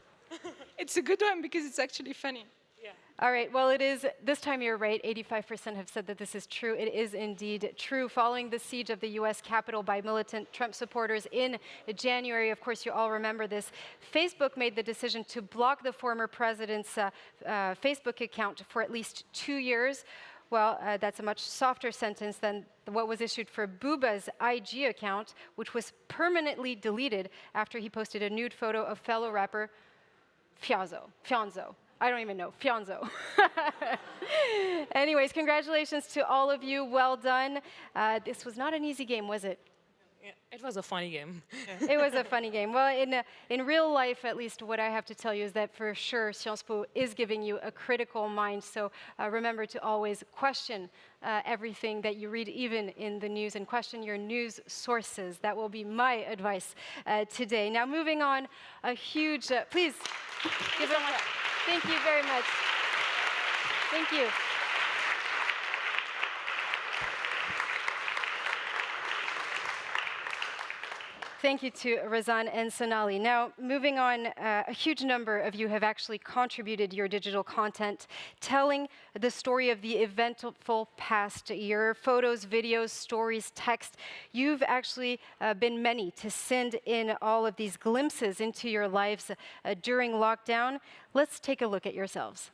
It's a good one because it's actually funny. Yeah. All right, well, it is, this time you're right, 85% have said that this is true. It is indeed true. Following the siege of the US Capitol by militant Trump supporters in January, of course, you all remember this, Facebook made the decision to block the former president's Facebook account for at least 2 years. Well, that's a much softer sentence than what was issued for Booba's IG account, which was permanently deleted after he posted a nude photo of fellow rapper Fianzo. I don't even know, Fianzo. Anyways, congratulations to all of you, well done. This was not an easy game, was it? Yeah, it was a funny game. It was a funny game. Well, in real life, at least, what I have to tell you is that for sure, Sciences Po is giving you a critical mind. So remember to always question everything that you read, even in the news, and question your news sources. That will be my advice today. Now, moving on, a huge, please give it up. Thank you very much. Thank you. Thank you to Razan and Sonali. Now, moving on, a huge number of you have actually contributed your digital content, telling the story of the eventful past year. Photos, videos, stories, text. You've actually been many to send in all of these glimpses into your lives during lockdown. Let's take a look at yourselves.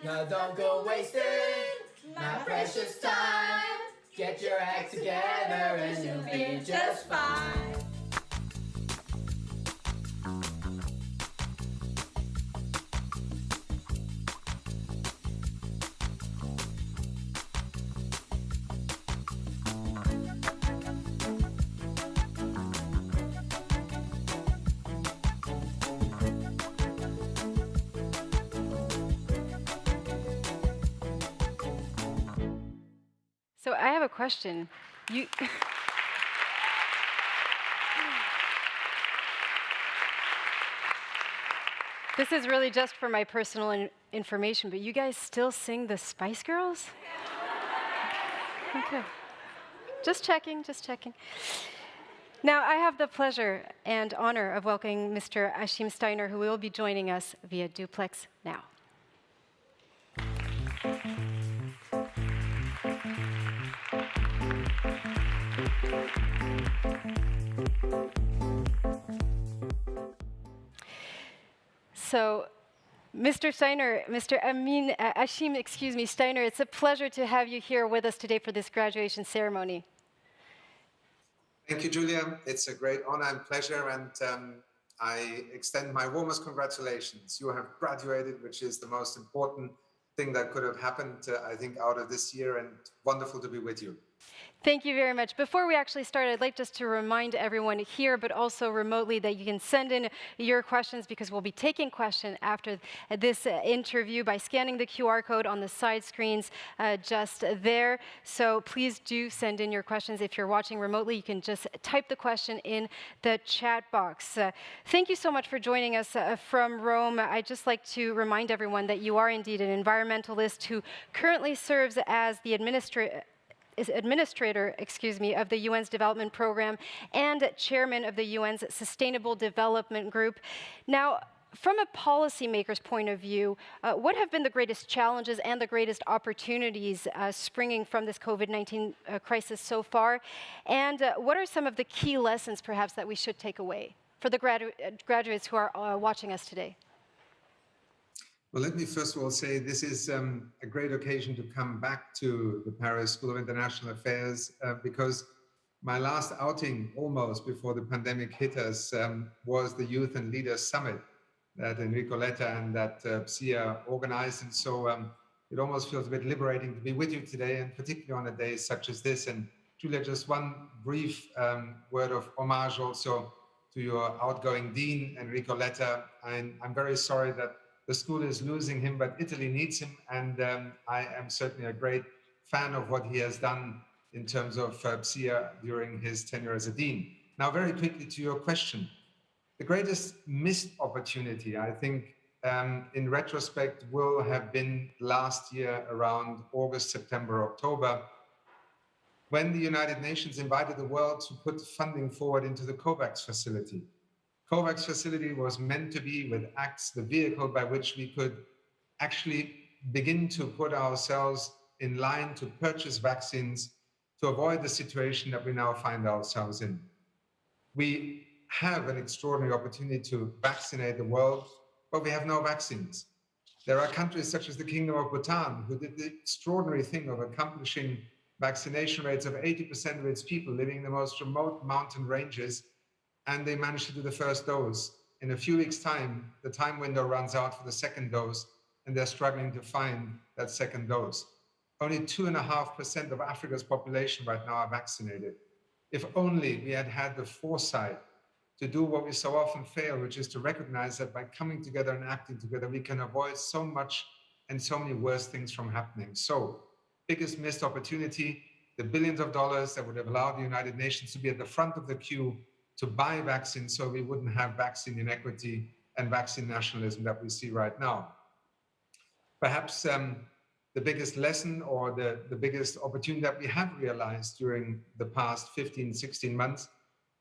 Now don't go wasting my precious time. Get your act together and you'll be just fine. So I have a question. This is really just for my personal information, but you guys still sing the Spice Girls? Okay. Just checking, just checking. Now, I have the pleasure and honor of welcoming Mr. Achim Steiner, who will be joining us via duplex now. So, Mr. Steiner, Mr. Achim, Steiner, it's a pleasure to have you here with us today for this graduation ceremony. Thank you, Julia. It's a great honor and pleasure, and I extend my warmest congratulations. You have graduated, which is the most important thing that could have happened, I think, out of this year, and wonderful to be with you. Thank you very much. Before we actually start, I'd like just to remind everyone here, but also remotely, that you can send in your questions, because we'll be taking questions after this interview by scanning the QR code on the side screens just there. So please do send in your questions. If you're watching remotely, you can just type the question in the chat box. Thank you so much for joining us from Rome. I'd just like to remind everyone that you are indeed an environmentalist who currently serves as the administrator of the UN's Development Program and chairman of the UN's Sustainable Development Group. Now, from a policymaker's point of view, what have been the greatest challenges and the greatest opportunities springing from this COVID-19 crisis so far? And what are some of the key lessons, perhaps, that we should take away for the graduates who are watching us today? Well, let me first of all say this is a great occasion to come back to the Paris School of International Affairs because my last outing almost before the pandemic hit us was the Youth and Leaders Summit that Enrico Letta and that PSIA organized. And so it almost feels a bit liberating to be with you today, and particularly on a day such as this. And Julia, just one brief word of homage also to your outgoing dean, Enrico Letta. I'm very sorry that the school is losing him, but Italy needs him, and I am certainly a great fan of what he has done in terms of PSIA during his tenure as a dean. Now, very quickly to your question. The greatest missed opportunity, I think, in retrospect, will have been last year around August, September, October, when the United Nations invited the world to put funding forward into the COVAX facility. COVAX facility was meant to be, with ACTS, the vehicle by which we could actually begin to put ourselves in line to purchase vaccines to avoid the situation that we now find ourselves in. We have an extraordinary opportunity to vaccinate the world, but we have no vaccines. There are countries such as the Kingdom of Bhutan who did the extraordinary thing of accomplishing vaccination rates of 80% of its people living in the most remote mountain ranges, and they managed to do the first dose. In a few weeks' time, the time window runs out for the second dose, and they're struggling to find that second dose. Only 2.5% of Africa's population right now are vaccinated. If only we had had the foresight to do what we so often fail, which is to recognize that by coming together and acting together, we can avoid so much and so many worse things from happening. So, biggest missed opportunity, the billions of dollars that would have allowed the United Nations to be at the front of the queue to buy vaccines so we wouldn't have vaccine inequity and vaccine nationalism that we see right now. Perhaps the biggest lesson or the biggest opportunity that we have realized during the past 15, 16 months,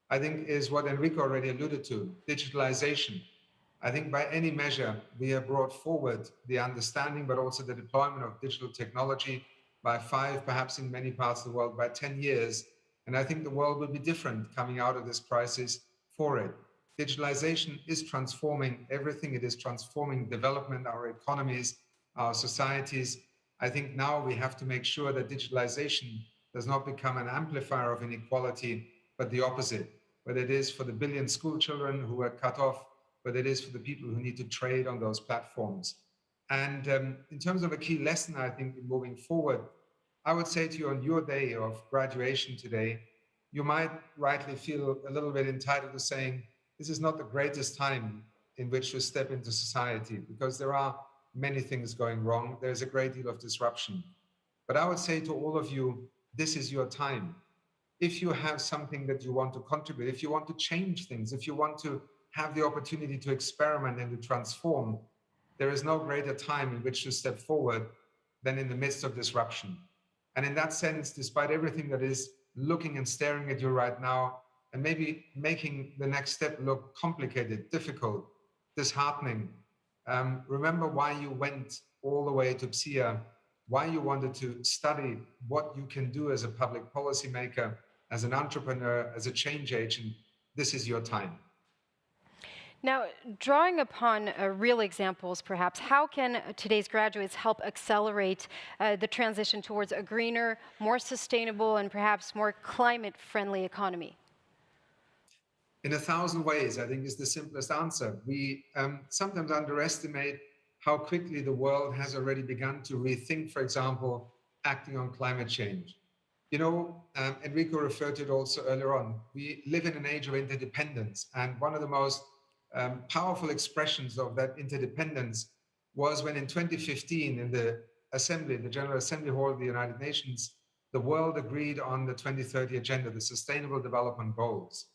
I think, is what Enrico already alluded to, digitalization. I think by any measure, we have brought forward the understanding, but also the deployment of digital technology by 5, perhaps in many parts of the world, by 10 years. And I think the world will be different coming out of this crisis for it. Digitalization is transforming everything. It is transforming development, our economies, our societies. I think now we have to make sure that digitalization does not become an amplifier of inequality, but the opposite, whether it is for the billion school children who are cut off, whether it is for the people who need to trade on those platforms. And in terms of a key lesson, I think, in moving forward, I would say to you, on your day of graduation today, you might rightly feel a little bit entitled to saying, this is not the greatest time in which to step into society, because there are many things going wrong. There's a great deal of disruption. But I would say to all of you, this is your time. If you have something that you want to contribute, if you want to change things, if you want to have the opportunity to experiment and to transform, there is no greater time in which to step forward than in the midst of disruption. And in that sense, despite everything that is looking and staring at you right now, and maybe making the next step look complicated, difficult, disheartening, remember why you went all the way to PSIA, why you wanted to study, what you can do as a public policymaker, as an entrepreneur, as a change agent. This is your time. Now, drawing upon real examples, perhaps, how can today's graduates help accelerate the transition towards a greener, more sustainable, and perhaps more climate-friendly economy? In 1,000 ways, I think, is the simplest answer. We sometimes underestimate how quickly the world has already begun to rethink, for example, acting on climate change. You know, Enrico referred to it also earlier on. We live in an age of interdependence, and one of the most powerful expressions of that interdependence was when in 2015 in the Assembly, the General Assembly Hall of the United Nations, the world agreed on the 2030 Agenda, the Sustainable Development Goals.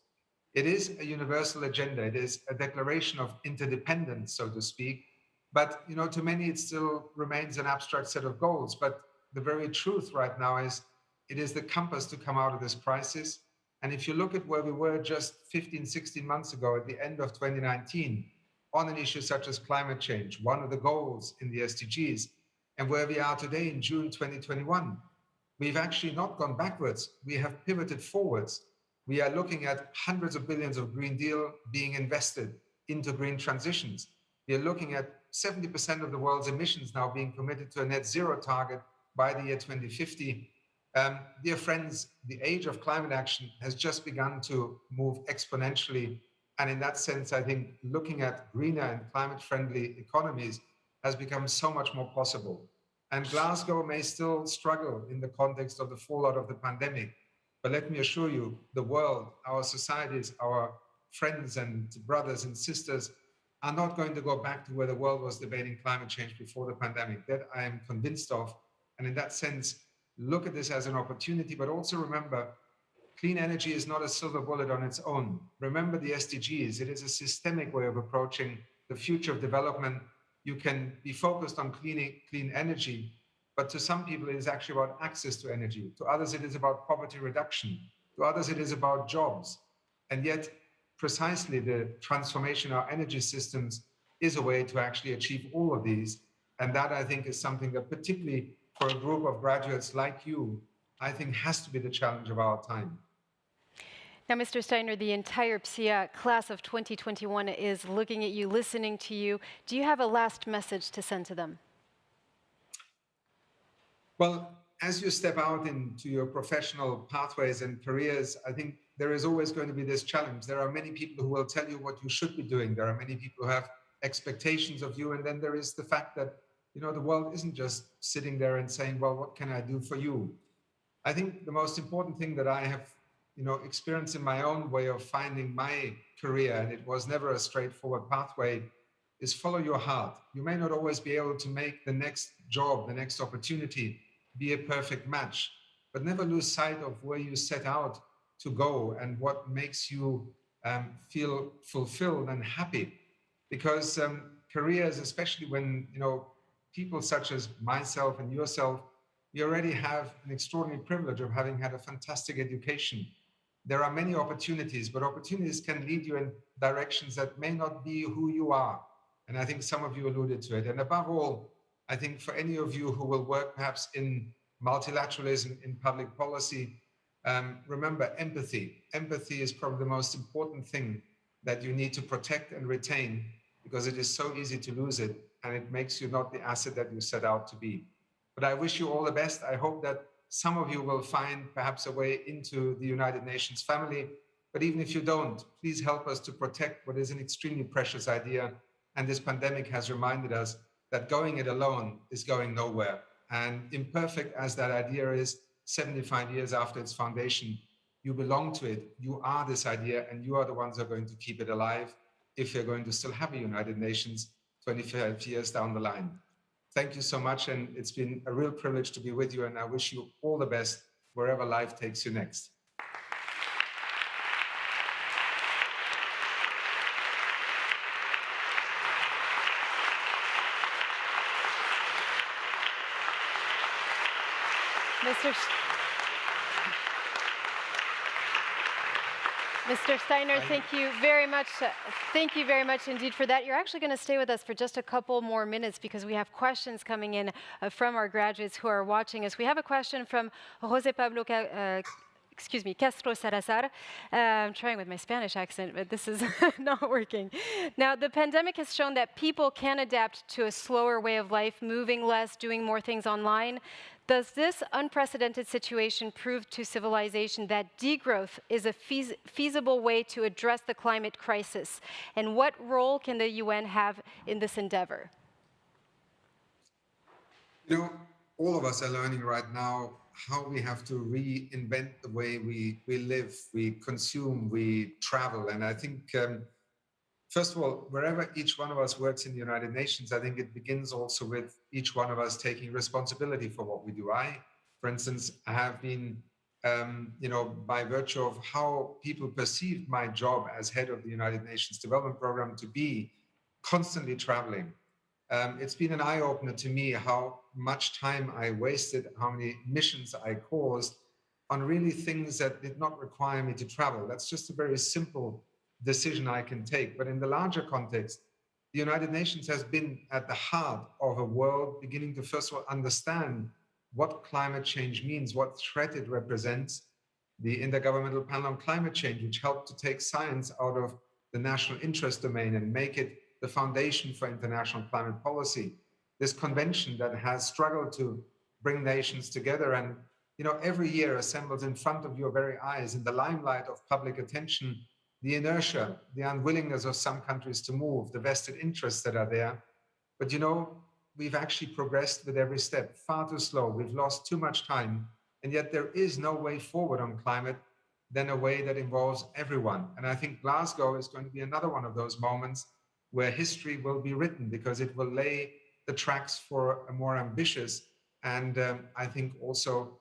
It is a universal agenda. It is a declaration of interdependence, so to speak. But, you know, to many, it still remains an abstract set of goals. But the very truth right now is it is the compass to come out of this crisis. And if you look at where we were just 15, 16 months ago at the end of 2019 on an issue such as climate change, one of the goals in the SDGs, and where we are today in June 2021, we've actually not gone backwards. We have pivoted forwards. We are looking at hundreds of billions of Green Deal being invested into green transitions. We are looking at 70% of the world's emissions now being committed to a net zero target by the year 2050. Dear friends, the age of climate action has just begun to move exponentially. And in that sense, I think looking at greener and climate-friendly economies has become so much more possible. And Glasgow may still struggle in the context of the fallout of the pandemic. But let me assure you, the world, our societies, our friends and brothers and sisters are not going to go back to where the world was debating climate change before the pandemic. That I am convinced of. And in that sense, look at this as an opportunity, but also remember, clean energy is not a silver bullet on its own. Remember the SDGs. It is a systemic way of approaching the future of development. You can be focused on clean energy, but to some people, it is actually about access to energy. To others, it is about poverty reduction. To others, it is about jobs. And yet, precisely the transformation of our energy systems is a way to actually achieve all of these. And that, I think, is something that particularly for a group of graduates like you, I think has to be the challenge of our time. Now, Mr. Steiner, the entire PSIA class of 2021 is looking at you, listening to you. Do you have a last message to send to them? Well, as you step out into your professional pathways and careers, I think there is always going to be this challenge. There are many people who will tell you what you should be doing. There are many people who have expectations of you. And then there is the fact that, you know, the world isn't just sitting there and saying, well, what can I do for you? I think the most important thing that I have, you know, experienced in my own way of finding my career, and it was never a straightforward pathway, is follow your heart. You may not always be able to make the next job, the next opportunity be a perfect match, but never lose sight of where you set out to go and what makes you feel fulfilled and happy. Because careers, especially when, you know, people such as myself and yourself, we already have an extraordinary privilege of having had a fantastic education. There are many opportunities, but opportunities can lead you in directions that may not be who you are. And I think some of you alluded to it. And above all, I think for any of you who will work perhaps in multilateralism, in public policy, remember empathy. Empathy is probably the most important thing that you need to protect and retain, because it is so easy to lose it, and it makes you not the asset that you set out to be. But I wish you all the best. I hope that some of you will find perhaps a way into the United Nations family. But even if you don't, please help us to protect what is an extremely precious idea. And this pandemic has reminded us that going it alone is going nowhere. And imperfect as that idea is, 75 years after its foundation, you belong to it. You are this idea, and you are the ones who are going to keep it alive if you're going to still have a United Nations 25 years down the line. Thank you so much, and it's been a real privilege to be with you, and I wish you all the best wherever life takes you next. Mr. Steiner, thank you very much. Thank you very much indeed for that. You're actually going to stay with us for just a couple more minutes because we have questions coming in from our graduates who are watching us. We have a question from José Pablo Castro Salazar. I'm trying with my Spanish accent, but this is not working. Now, the pandemic has shown that people can adapt to a slower way of life, moving less, doing more things online. Does this unprecedented situation prove to civilization that degrowth is a feasible way to address the climate crisis? And what role can the UN have in this endeavor? You know, all of us are learning right now how we have to reinvent the way we live, we consume, we travel. And I think, first of all, wherever each one of us works in the United Nations, I think it begins also with each one of us taking responsibility for what we do. For instance, I have been, by virtue of how people perceived my job as head of the United Nations Development Program to be constantly traveling. It's been an eye-opener to me how much time I wasted, how many missions I caused on really things that did not require me to travel. That's just a very simple decision I can take. But in the larger context, the United Nations has been at the heart of a world beginning to, first of all, understand what climate change means, what threat it represents. The Intergovernmental Panel on Climate Change, which helped to take science out of the national interest domain and make it the foundation for international climate policy. This convention that has struggled to bring nations together and, every year assembles in front of your very eyes in the limelight of public attention, the inertia, the unwillingness of some countries to move, the vested interests that are there. But we've actually progressed with every step, far too slow. We've lost too much time. And yet there is no way forward on climate than a way that involves everyone. And I think Glasgow is going to be another one of those moments where history will be written because it will lay the tracks for a more ambitious and I think also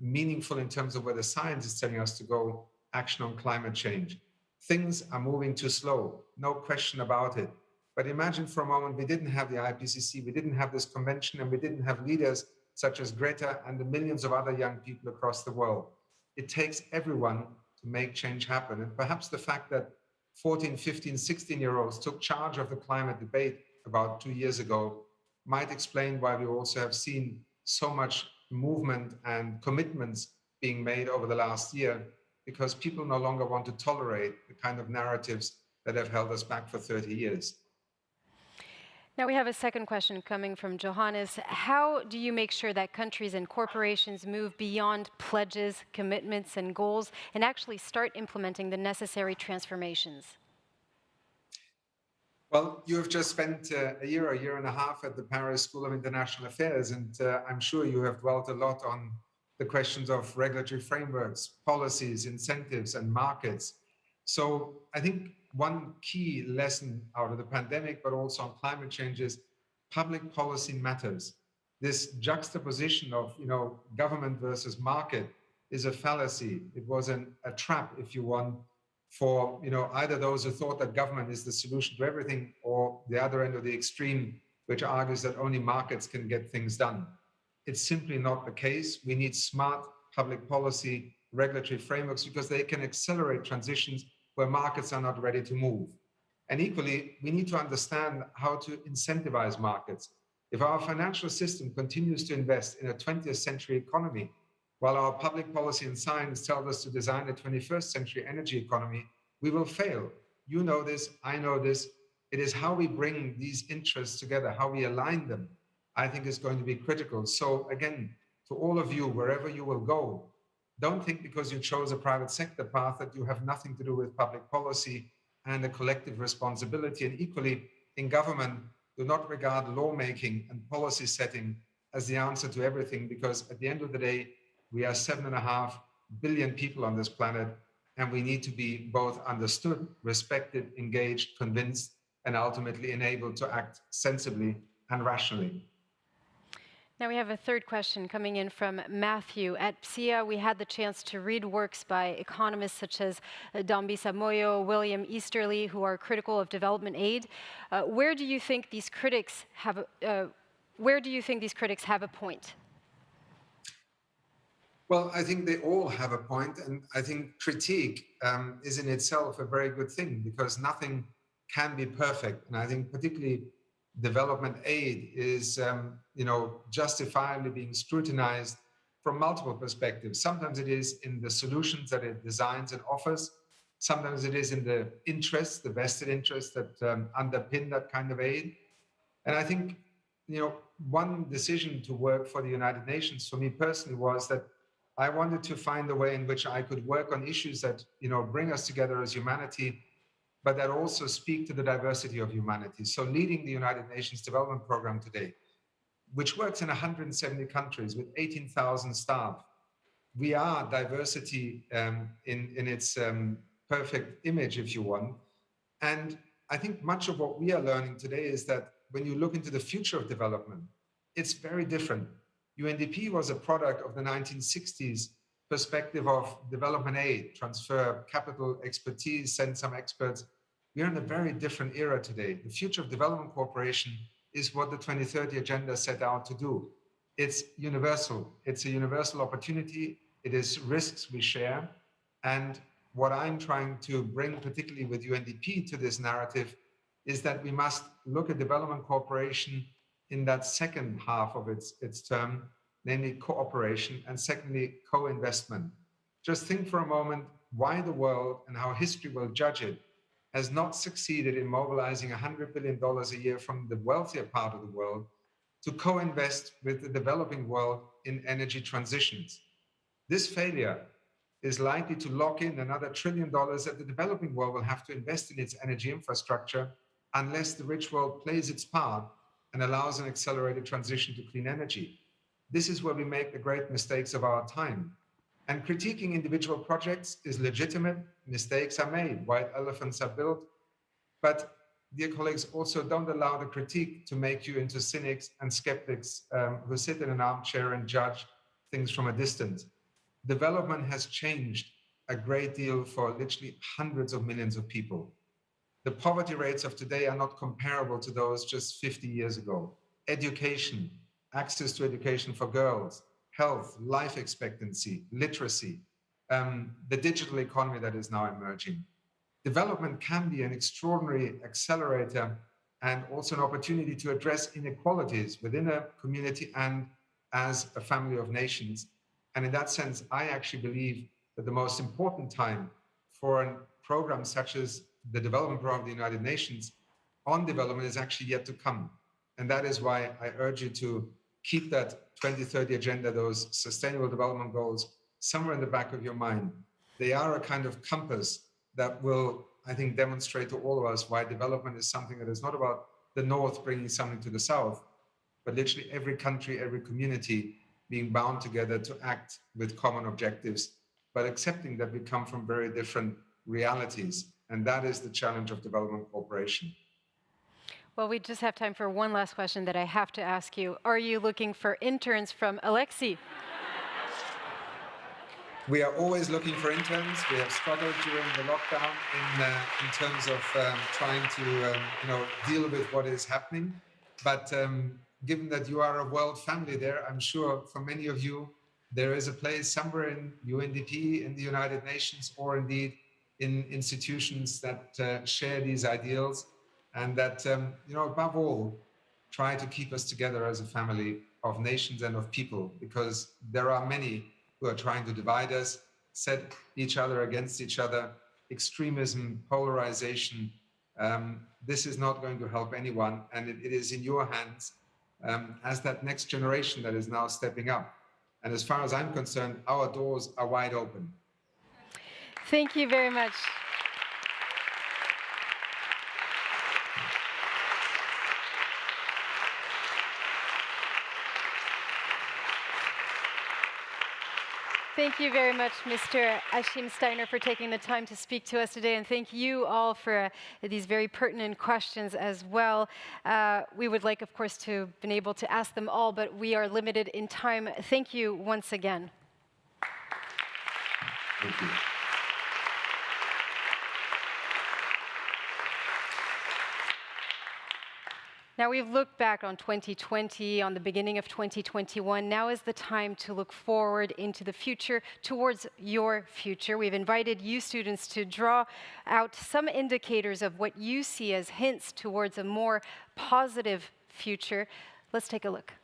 meaningful in terms of where the science is telling us to go, action on climate change. Things are moving too slow, no question about it. But imagine for a moment, we didn't have the IPCC, we didn't have this convention, and we didn't have leaders such as Greta and the millions of other young people across the world. It takes everyone to make change happen. And perhaps the fact that 14, 15, 16-year-olds took charge of the climate debate about 2 years ago might explain why we also have seen so much movement and commitments being made over the last year, because people no longer want to tolerate the kind of narratives that have held us back for 30 years. Now we have a second question coming from Johannes. How do you make sure that countries and corporations move beyond pledges, commitments, and goals and actually start implementing the necessary transformations? Well, you have just spent a year and a half at the Paris School of International Affairs, and I'm sure you have dwelt a lot on the questions of regulatory frameworks, policies, incentives, and markets. So I think one key lesson out of the pandemic, but also on climate change, is public policy matters. This juxtaposition of government versus market is a fallacy. It was a trap, if you want, for either those who thought that government is the solution to everything, or the other end of the extreme, which argues that only markets can get things done. It's simply not the case. We need smart public policy regulatory frameworks because they can accelerate transitions where markets are not ready to move. And equally, we need to understand how to incentivize markets. If our financial system continues to invest in a 20th century economy, while our public policy and science tells us to design a 21st century energy economy, we will fail. You know this, I know this. It is how we bring these interests together, how we align them, I think is going to be critical. So again, to all of you, wherever you will go, don't think because you chose a private sector path that you have nothing to do with public policy and a collective responsibility. And equally, in government, do not regard lawmaking and policy setting as the answer to everything, because at the end of the day, we are 7.5 billion people on this planet, and we need to be both understood, respected, engaged, convinced, and ultimately enabled to act sensibly and rationally. Now we have a third question coming in from Matthew. At PSIA, we had the chance to read works by economists such as Dambisa Moyo, William Easterly, who are critical of development aid. Where do you think these critics have a point? Well, I think they all have a point, and I think critique is in itself a very good thing, because nothing can be perfect. And I think particularly development aid is, justifiably being scrutinized from multiple perspectives. Sometimes it is in the solutions that it designs and offers. Sometimes it is in the interests, the vested interests that underpin that kind of aid. And I think, one decision to work for the United Nations for me personally was that I wanted to find a way in which I could work on issues that, bring us together as humanity, but that also speak to the diversity of humanity. So leading the United Nations Development Program today, which works in 170 countries with 18,000 staff, we are diversity in its perfect image, if you want. And I think much of what we are learning today is that when you look into the future of development, it's very different. UNDP was a product of the 1960s perspective of development aid, transfer capital, expertise, send some experts. We are in a very different era today. The future of development cooperation is what the 2030 agenda set out to do. It's universal. It's a universal opportunity. It is risks we share. And what I'm trying to bring, particularly with UNDP, to this narrative is that we must look at development cooperation in that second half of its term, namely cooperation, and secondly, co-investment. Just think for a moment why the world and how history will judge it has not succeeded in mobilizing $100 billion a year from the wealthier part of the world to co-invest with the developing world in energy transitions. This failure is likely to lock in another $1 trillion that the developing world will have to invest in its energy infrastructure unless the rich world plays its part and allows an accelerated transition to clean energy. This is where we make the great mistakes of our time. And critiquing individual projects is legitimate. Mistakes are made, white elephants are built. But, dear colleagues, also don't allow the critique to make you into cynics and skeptics who sit in an armchair and judge things from a distance. Development has changed a great deal for literally hundreds of millions of people. The poverty rates of today are not comparable to those just 50 years ago. Education, access to education for girls, health, life expectancy, literacy, the digital economy that is now emerging. Development can be an extraordinary accelerator and also an opportunity to address inequalities within a community and as a family of nations. And in that sense, I actually believe that the most important time for a program such as the Development Program of the United Nations on development is actually yet to come. And that is why I urge you to keep that 2030 agenda, those sustainable development goals, somewhere in the back of your mind. They are a kind of compass that will, I think, demonstrate to all of us why development is something that is not about the North bringing something to the South, but literally every country, every community being bound together to act with common objectives, but accepting that we come from very different realities. And that is the challenge of development cooperation. Well, we just have time for one last question that I have to ask you. Are you looking for interns from Alexei? We are always looking for interns. We have struggled during the lockdown in terms of trying to deal with what is happening. But given that you are a world family there, I'm sure for many of you, there is a place somewhere in UNDP, in the United Nations, or indeed in institutions that share these ideals and that, above all, try to keep us together as a family of nations and of people, because there are many who are trying to divide us, set each other against each other, extremism, polarization. This is not going to help anyone, and it is in your hands as that next generation that is now stepping up. And as far as I'm concerned, our doors are wide open. Thank you very much. Thank you very much, Mr. Achim Steiner, for taking the time to speak to us today, and thank you all for these very pertinent questions as well. We would like, of course, to have been able to ask them all, but we are limited in time. Thank you once again. Thank you. Now we've looked back on 2020, on the beginning of 2021. Now is the time to look forward into the future, towards your future. We've invited you students to draw out some indicators of what you see as hints towards a more positive future. Let's take a look.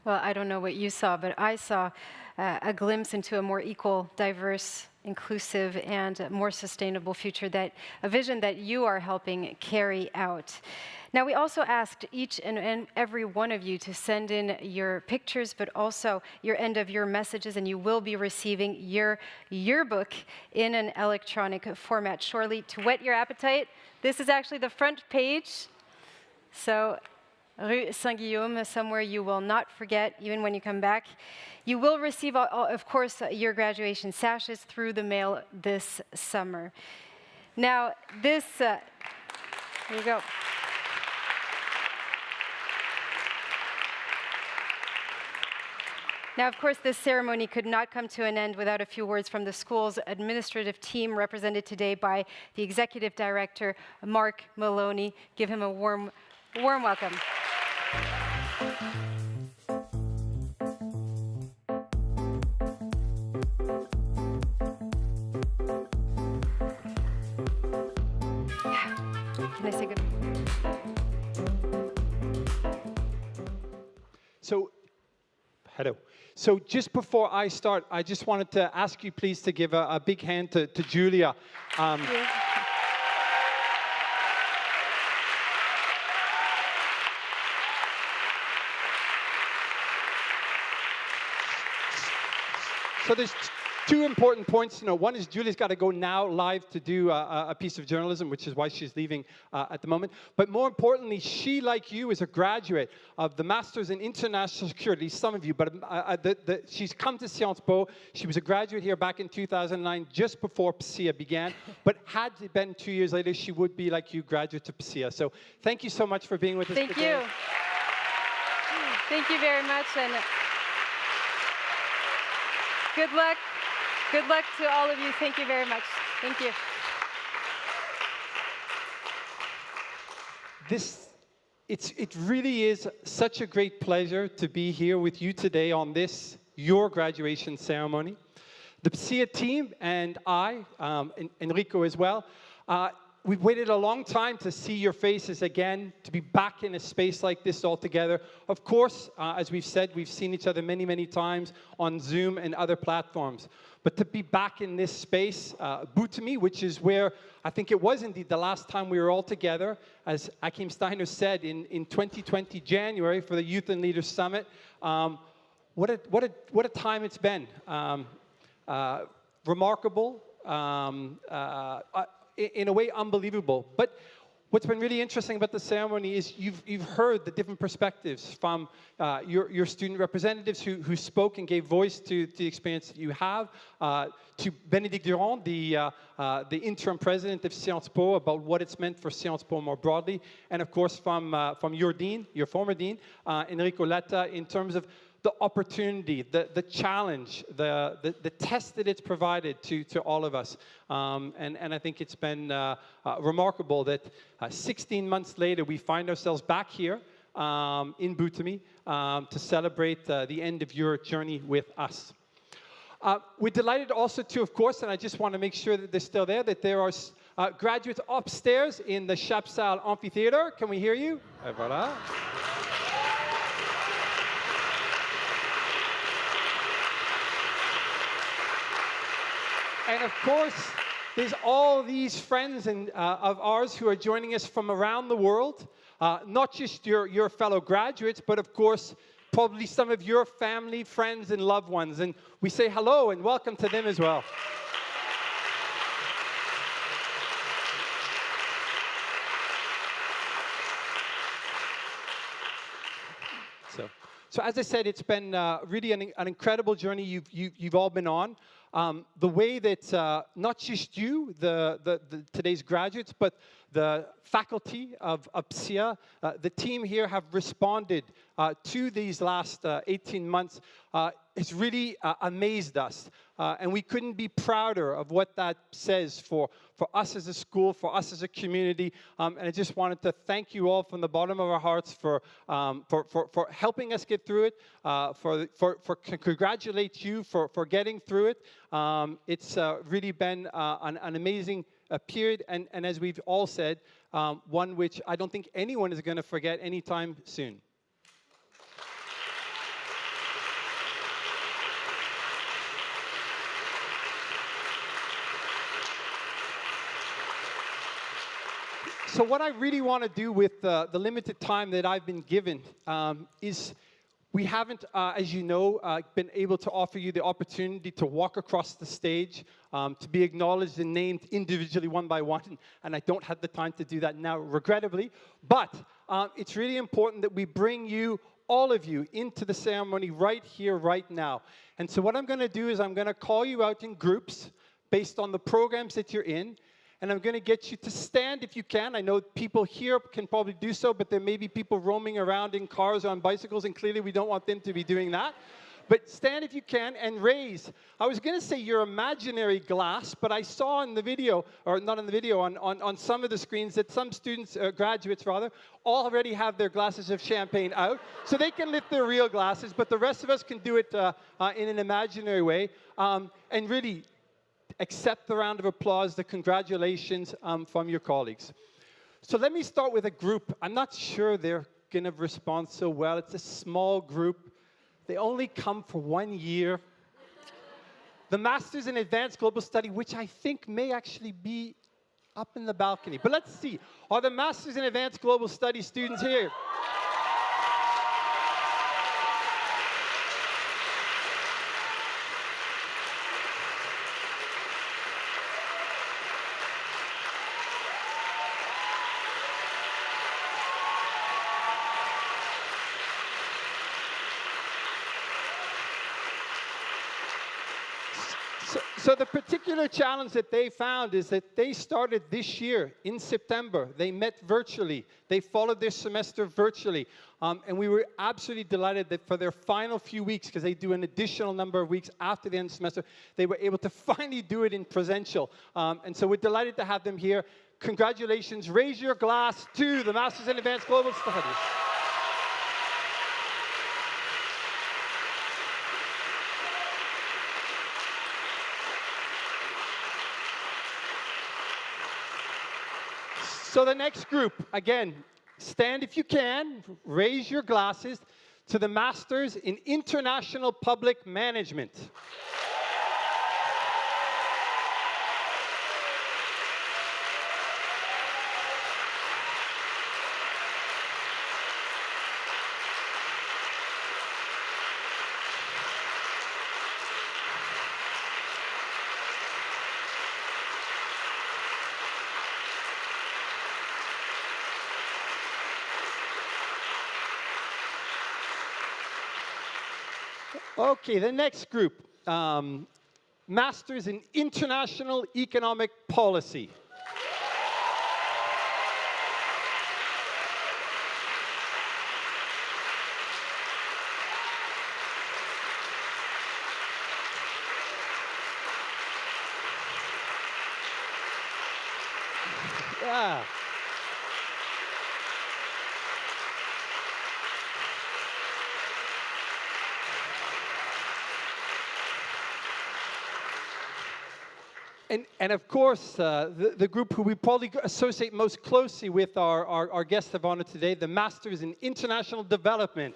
Well, I don't know what you saw, but I saw a glimpse into a more equal, diverse, inclusive, and more sustainable future, a vision that you are helping carry out. Now, we also asked each and every one of you to send in your pictures, but also your end of year messages, and you will be receiving your yearbook in an electronic format shortly. To whet your appetite, this is actually the front page. So, Rue Saint-Guillaume, somewhere you will not forget, even when you come back. You will receive, of course, your graduation sashes through the mail this summer. Now, here you go. Now, of course, this ceremony could not come to an end without a few words from the school's administrative team, represented today by the executive director, Mark Maloney. Give him a warm welcome. Can I say good? Hello. So just before I start, I just wanted to ask you please to give a big hand to Julia. So there's two important points. One is Julia's got to go now live to do a piece of journalism, which is why she's leaving at the moment. But more importantly, she, like you, is a graduate of the Masters in International Security, some of you, but she's come to Sciences Po. She was a graduate here back in 2009, just before PSIA began. But had it been 2 years later, she would be, like you, graduate to PSIA. So thank you so much for being with us today. Thank you. Thank you very much. And good luck. Good luck to all of you. Thank you very much. Thank you. It really is such a great pleasure to be here with you today on your graduation ceremony. The PSIA team and I, Enrico as well, We've waited a long time to see your faces again, to be back in a space like this all together. Of course, as we've said, we've seen each other many, many times on Zoom and other platforms. But to be back in this space, Butumi, which is where I think it was indeed the last time we were all together, as Achim Steiner said in 2020 January for the Youth and Leaders Summit. What a time it's been. Remarkable. In a way, unbelievable. But what's been really interesting about the ceremony is you've heard the different perspectives from your student representatives who spoke and gave voice to the experience that you have, to Bénédicte Durand, the interim president of Sciences Po, about what it's meant for Sciences Po more broadly, and of course from your dean, your former dean, Enrico Letta, in terms of the opportunity, the challenge, the test that it's provided to all of us. And I think it's been remarkable that 16 months later, we find ourselves back here in Butumi to celebrate the end of your journey with us. We're delighted also to, of course, and I just want to make sure that they're still there, that there are graduates upstairs in the Chapsal Amphitheater. Can we hear you? Voilà. And of course, there's all these friends of ours who are joining us from around the world, not just your fellow graduates, but of course, probably some of your family, friends, and loved ones. And we say hello and welcome to them as well. So as I said, it's been really an incredible journey you've all been on. The way that not just you, today's graduates, but the faculty of PSIA, the team here have responded to these last 18 months has really amazed us. And we couldn't be prouder of what that says for us as a school, for us as a community. And I just wanted to thank you all from the bottom of our hearts for helping us get through it, congratulate you for getting through it. It's really been an amazing period, and as we've all said, one which I don't think anyone is going to forget anytime soon. So what I really want to do with the limited time that I've been given is we haven't, as you know, been able to offer you the opportunity to walk across the stage, to be acknowledged and named individually one by one, and I don't have the time to do that now, regrettably. But it's really important that we bring you, all of you, into the ceremony right here, right now. And so what I'm going to do is I'm going to call you out in groups based on the programs that you're in. And I'm going to get you to stand if you can. I know people here can probably do so, but there may be people roaming around in cars or on bicycles, and clearly we don't want them to be doing that. But stand if you can and raise. I was going to say your imaginary glass, but I saw in the video, or not in the video, on some of the screens that some students, graduates rather, already have their glasses of champagne out. So they can lift their real glasses, but the rest of us can do it in an imaginary way. And really, accept the round of applause, the congratulations from your colleagues. So let me start with a group. I'm not sure they're going to respond so well. It's a small group. They only come for 1 year. The Masters in Advanced Global Study, which I think may actually be up in the balcony. But let's see. Are the Masters in Advanced Global Study students here? So the particular challenge that they found is that they started this year in September. They met virtually. They followed their semester virtually. And we were absolutely delighted that for their final few weeks, because they do an additional number of weeks after the end of the semester, they were able to finally do it in presential. And so we're delighted to have them here. Congratulations. Raise your glass to the Masters in Advanced Global Studies. So the next group, again, stand if you can, raise your glasses to the Masters in International Public Management. Okay, the next group, Masters in International Economic Policy. Yeah. And of course, the group who we probably associate most closely with our guest of honor today, the Masters in International Development.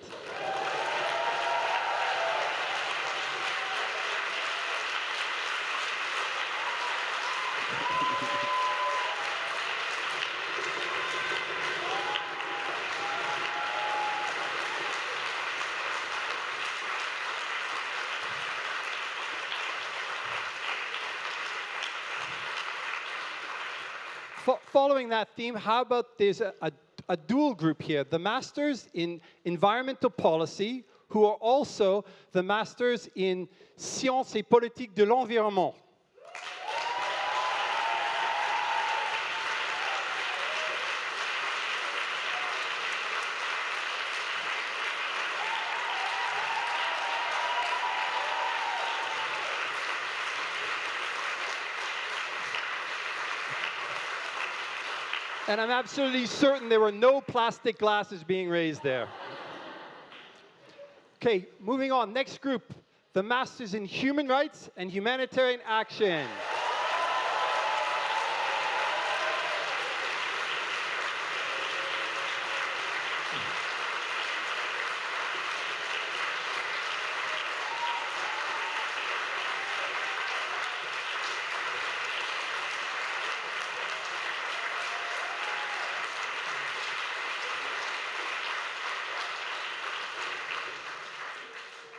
Following that theme, how about there's a dual group here, the Masters in Environmental Policy, who are also the Masters in Sciences et Politique de l'Environnement. And I'm absolutely certain there were no plastic glasses being raised there. Okay, moving on. Next group, the Masters in Human Rights and Humanitarian Action.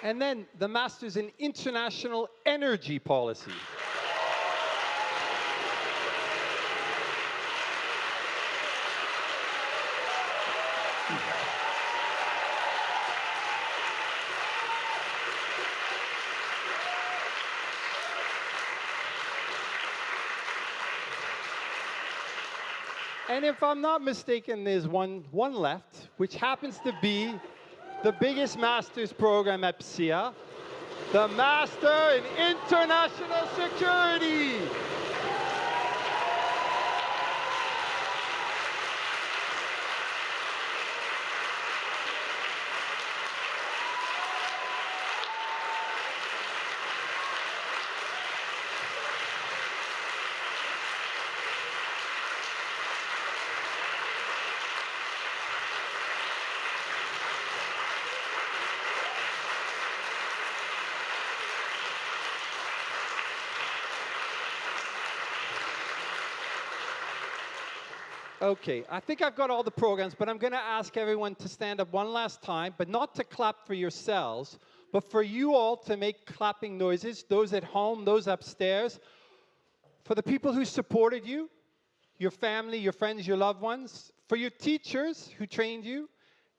And then the Masters in International Energy Policy. And if I'm not mistaken, there's one left, which happens to be the biggest master's program at PSIA, the Master in International Security. Okay, I think I've got all the programs, but I'm going to ask everyone to stand up one last time, but not to clap for yourselves, but for you all to make clapping noises, those at home, those upstairs, for the people who supported you, your family, your friends, your loved ones, for your teachers who trained you,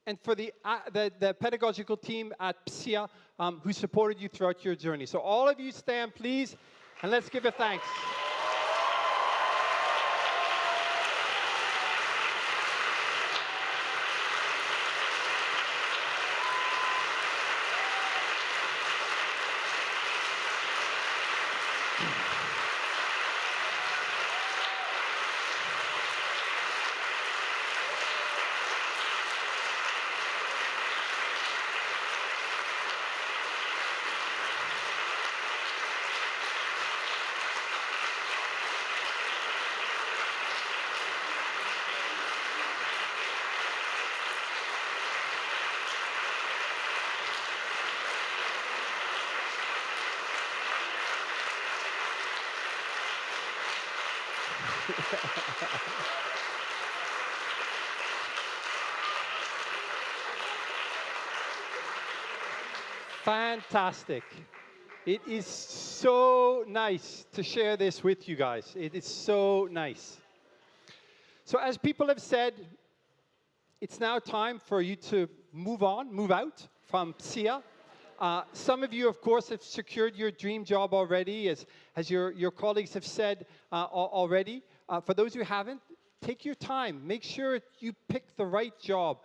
and for the pedagogical team at PSIA who supported you throughout your journey. So all of you stand, please, and let's give a thanks. Fantastic. It is so nice to share this with you guys. It is so nice. So as people have said, it's now time for you to move out from PSIA. Some of you, of course, have secured your dream job already, as your colleagues have said already. For those who haven't, take your time. Make sure you pick the right job,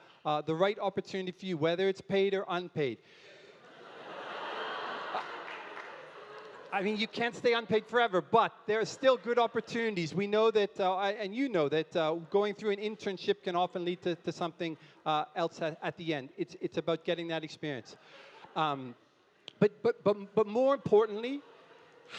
the right opportunity for you, whether it's paid or unpaid. I mean, you can't stay unpaid forever, but there are still good opportunities. We know that, and you know that going through an internship can often lead to something else at the end. It's about getting that experience. But more importantly,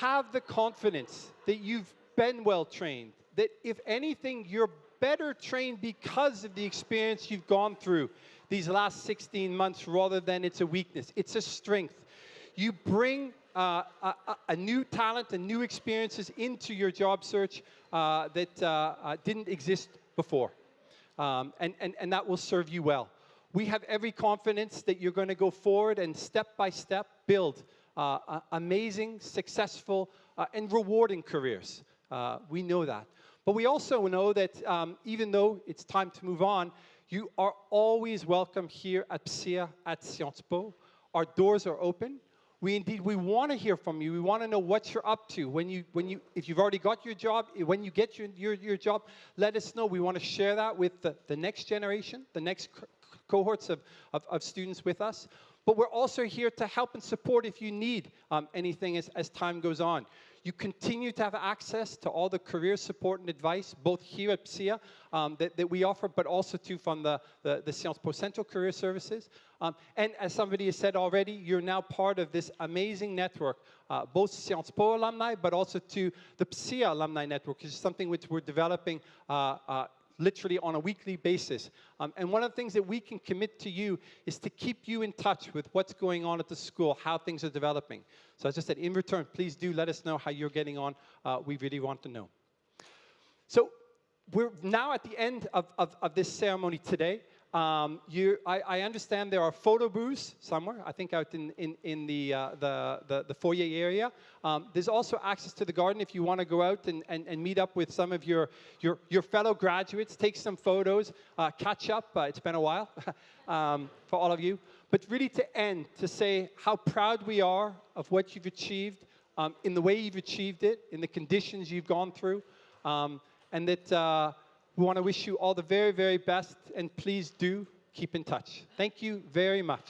have the confidence that you've been well trained, that if anything, you're better trained because of the experience you've gone through these last 16 months rather than it's a weakness. It's a strength. You bring a new talent and new experiences into your job search that didn't exist before. And that will serve you well. We have every confidence that you're going to go forward and step by step build amazing, successful, and rewarding careers. We know that. But we also know that even though it's time to move on, you are always welcome here at PSIA, at Sciences Po. Our doors are open. We want to hear from you. We want to know what you're up to. If you've already got your job, when you get your job, let us know. We want to share that with the next generation, the next cohorts of students with us. But we're also here to help and support if you need anything as time goes on. You continue to have access to all the career support and advice, both here at PSIA that we offer, but also too from the Sciences Po Central Career Services. And as somebody has said already, you're now part of this amazing network, both Sciences Po alumni, but also to the PSIA alumni network, which is something which we're developing literally on a weekly basis. And one of the things that we can commit to you is to keep you in touch with what's going on at the school, how things are developing. So as I said, in return, please do let us know how you're getting on. We really want to know. So we're now at the end of this ceremony today. I understand there are photo booths somewhere, I think out in the foyer area. There's also access to the garden if you want to go out and meet up with some of your fellow graduates, take some photos, catch up. It's been a while for all of you. But really to end, to say how proud we are of what you've achieved, in the way you've achieved it, in the conditions you've gone through, and that we want to wish you all the very, very best, and please do keep in touch. Thank you very much.